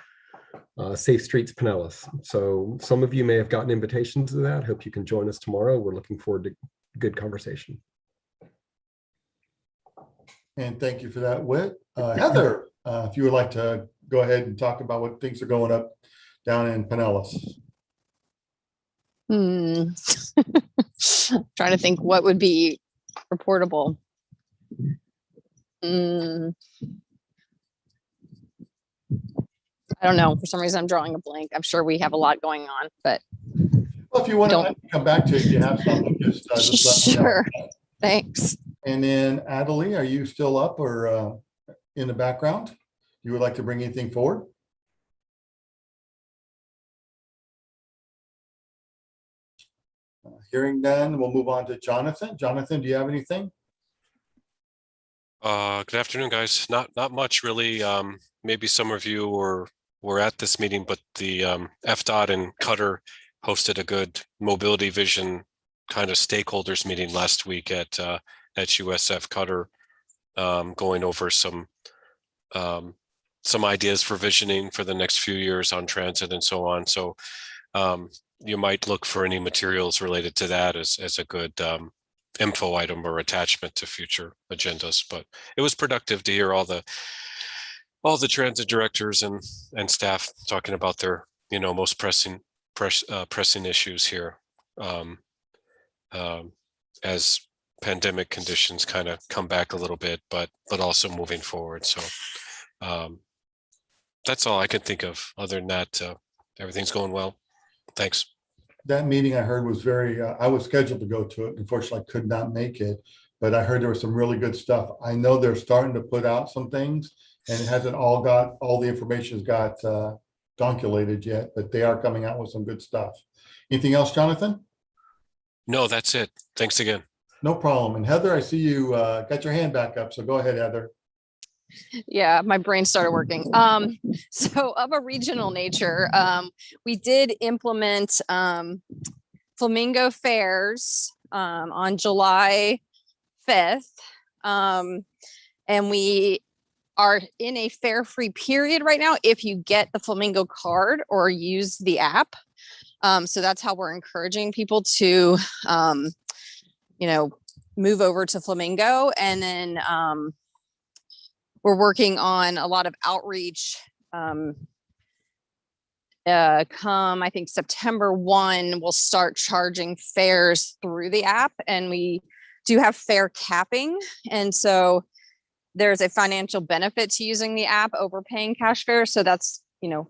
Safe Streets Pinellas. So some of you may have gotten invitations to that. Hope you can join us tomorrow. We're looking forward to good conversation. And thank you for that, Whit. Heather, if you would like to go ahead and talk about what things are going up down in Pinellas. Trying to think what would be reportable. I don't know. For some reason, I'm drawing a blank. I'm sure we have a lot going on, but well, if you want to come back to it, you have something. Just let me know. Sure. Thanks. And then Adelie, are you still up or? in the background? You would like to bring anything forward? Hearing none, we'll move on to Jonathan. Jonathan, do you have anything? Good afternoon, guys. Not much really. Maybe some of you were at this meeting, but the FDOT and Cutter hosted a good mobility vision kind of stakeholders meeting last week at USF Cutter, going over some ideas for visioning for the next few years on transit and so on. So you might look for any materials related to that as a good info item or attachment to future agendas. But it was productive to hear all the transit directors and staff talking about their most pressing issues here as pandemic conditions kind of come back a little bit, but also moving forward. So that's all I can think of. Other than that, everything's going well. Thanks. That meeting I heard was very, I was scheduled to go to it. Unfortunately, I could not make it, but I heard there was some really good stuff. I know they're starting to put out some things, and it hasn't all the information's got donculated yet, but they are coming out with some good stuff. Anything else, Jonathan? No, that's it. Thanks again. No problem. And Heather, I see you got your hand back up, so go ahead, Heather. Yeah, my brain started working. So of a regional nature, we did implement Flamingo Fairs on July 5th. And we are in a fare-free period right now if you get the Flamingo card or use the app. So that's how we're encouraging people to, move over to Flamingo. And then we're working on a lot of outreach. Come, I think September 1, we'll start charging fares through the app, and we do have fare capping. And so there's a financial benefit to using the app over paying cash fares. So that's,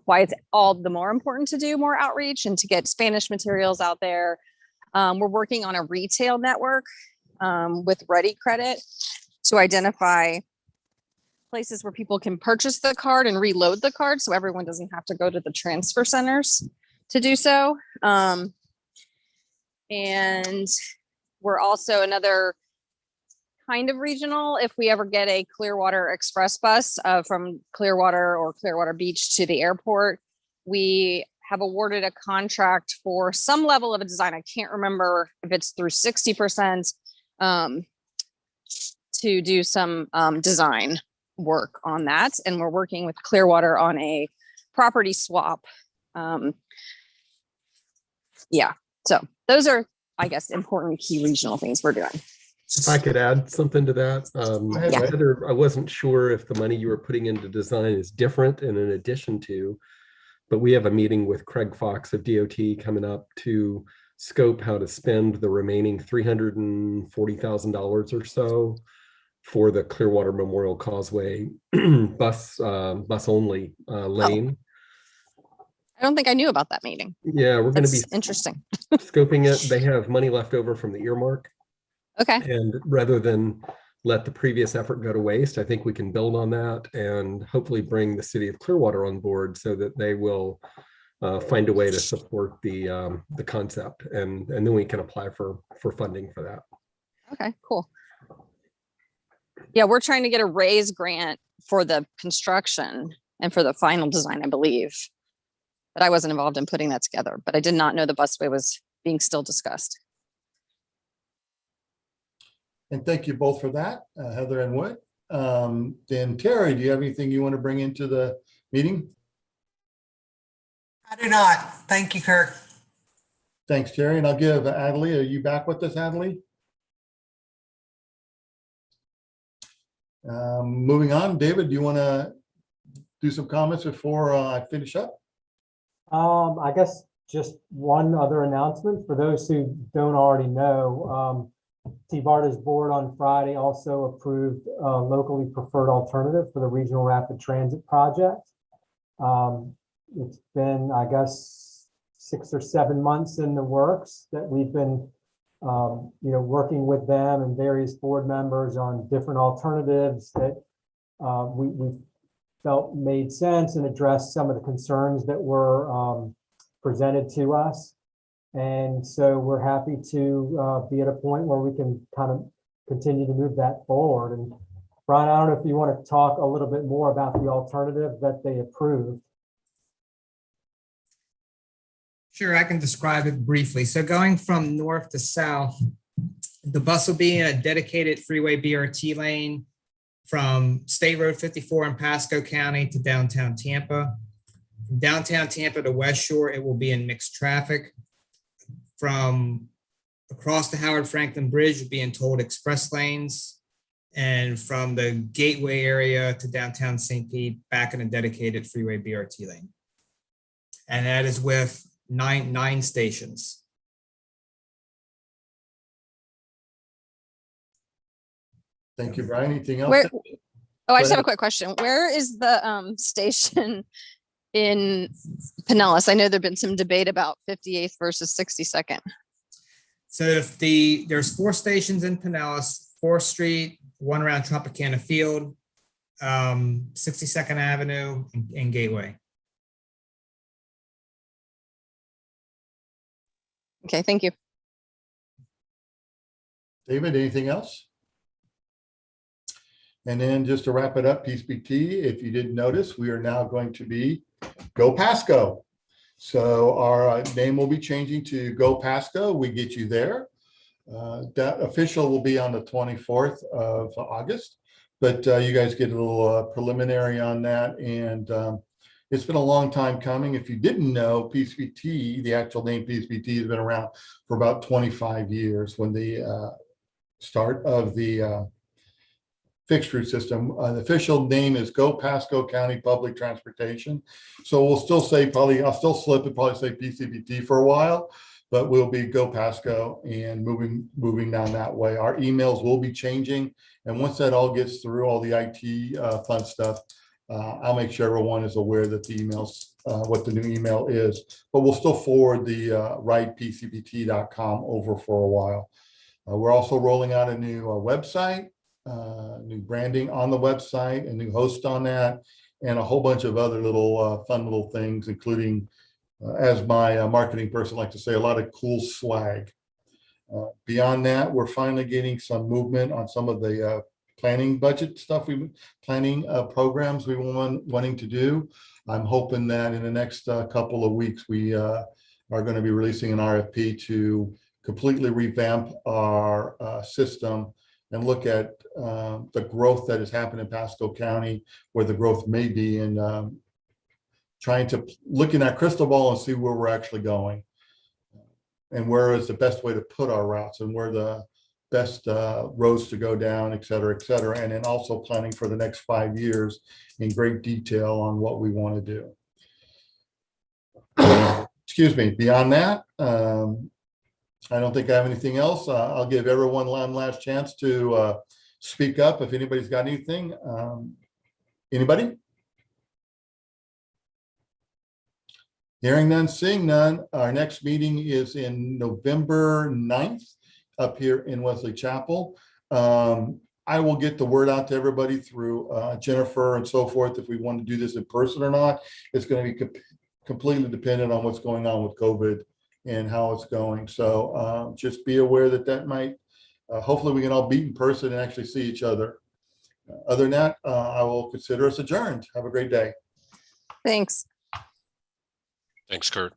why it's all the more important to do more outreach and to get Spanish materials out there. We're working on a retail network with Ready Credit to identify places where people can purchase the card and reload the card, so everyone doesn't have to go to the transfer centers to do so. And we're also another kind of regional. If we ever get a Clearwater Express bus from Clearwater or Clearwater Beach to the airport, we have awarded a contract for some level of a design. I can't remember if it's through 60% to do some design work on that. And we're working with Clearwater on a property swap. So those are, I guess, important key regional things we're doing. If I could add something to that, Yeah. Heather, I wasn't sure if the money you were putting into design is different and in addition to, but we have a meeting with Craig Fox of DOT coming up to scope how to spend the remaining $340,000 or so for the Clearwater Memorial Causeway bus only lane. I don't think I knew about that meeting. Yeah, we're going to be interesting. scoping it. They have money left over from the earmark. Okay. And rather than let the previous effort go to waste, I think we can build on that and hopefully bring the city of Clearwater on board so that they will find a way to support the concept, and then we can apply for funding for that. Okay, cool. Yeah, we're trying to get a RAISE grant for the construction and for the final design, I believe. But I wasn't involved in putting that together, but I did not know the busway was being still discussed. And thank you both for that, Heather and Wood. Then Terry, do you have anything you want to bring into the meeting? I do not. Thank you, Kirk. Thanks, Terry. And I'll give Adley. Are you back with us, Adley? Moving on, David, do you want to do some comments before I finish up? I guess just one other announcement for those who don't already know. TBARTA's board on Friday also approved a locally preferred alternative for the Regional Rapid Transit Project. It's been, I guess, 6 or 7 months in the works that we've been, working with them and various board members on different alternatives that we felt made sense and addressed some of the concerns that were presented to us. And so we're happy to be at a point where we can kind of continue to move that forward. And Brian, I don't know if you want to talk a little bit more about the alternative that they approved. Sure, I can describe it briefly. So going from north to south, the bus will be in a dedicated freeway BRT lane from State Road 54 in Pasco County to downtown Tampa. From downtown Tampa to West Shore, it will be in mixed traffic. From across the Howard Franklin Bridge, will be in tolled express lanes. And from the Gateway area to downtown St. Pete, back in a dedicated freeway BRT lane. And that is with nine stations. Thank you, Brian. Anything else? Where, I just have a ahead. quick question. Where is the station in Pinellas? I know there've been some debate about 58th versus 62nd. So if there's 4 stations in Pinellas, 4th Street, one around Tropicana Field, 62nd Avenue, and Gateway. Okay, thank you. David, anything else? And then just to wrap it up, PCBT, if you didn't notice, we are now going to be Go Pasco. So our name will be changing to Go Pasco. We get you there. That official will be on the 24th of August, but you guys get a little preliminary on that. And it's been a long time coming. If you didn't know, PCBT, the actual name PCBT, has been around for about 25 years. When the start of the fixed route system, the official name is Go Pasco County Public Transportation. So we'll still say, I'll still slip and probably say PCBT for a while, but we'll be Go Pasco and moving down that way. Our emails will be changing. And once that all gets through, all the IT fun stuff, I'll make sure everyone is aware that the emails, what the new email is, but we'll still forward the ridepcbt.com over for a while. We're also rolling out a new website, new branding on the website, a new host on that, and a whole bunch of other little fun little things, including, as my marketing person likes to say, a lot of cool swag. Beyond that, we're finally getting some movement on some of the planning budget stuff, planning programs we were wanting to do. I'm hoping that in the next couple of weeks, we are going to be releasing an RFP to completely revamp our system and look at the growth that has happened in Pasco County, where the growth may be, and trying to look in that crystal ball and see where we're actually going and where is the best way to put our routes and where the best roads to go down, et cetera, et cetera. And then also planning for the next 5 years in great detail on what we want to do. Excuse me. Beyond that, I don't think I have anything else. I'll give everyone one last chance to speak up if anybody's got anything. Anybody? Hearing none, seeing none. Our next meeting is in November 9th up here in Wesley Chapel. I will get the word out to everybody through Jennifer and so forth if we want to do this in person or not. It's going to be completely dependent on what's going on with COVID and how it's going. So just be aware that that might, hopefully we can all meet in person and actually see each other. Other than that, I will consider us adjourned. Have a great day. Thanks. Thanks, Kurt.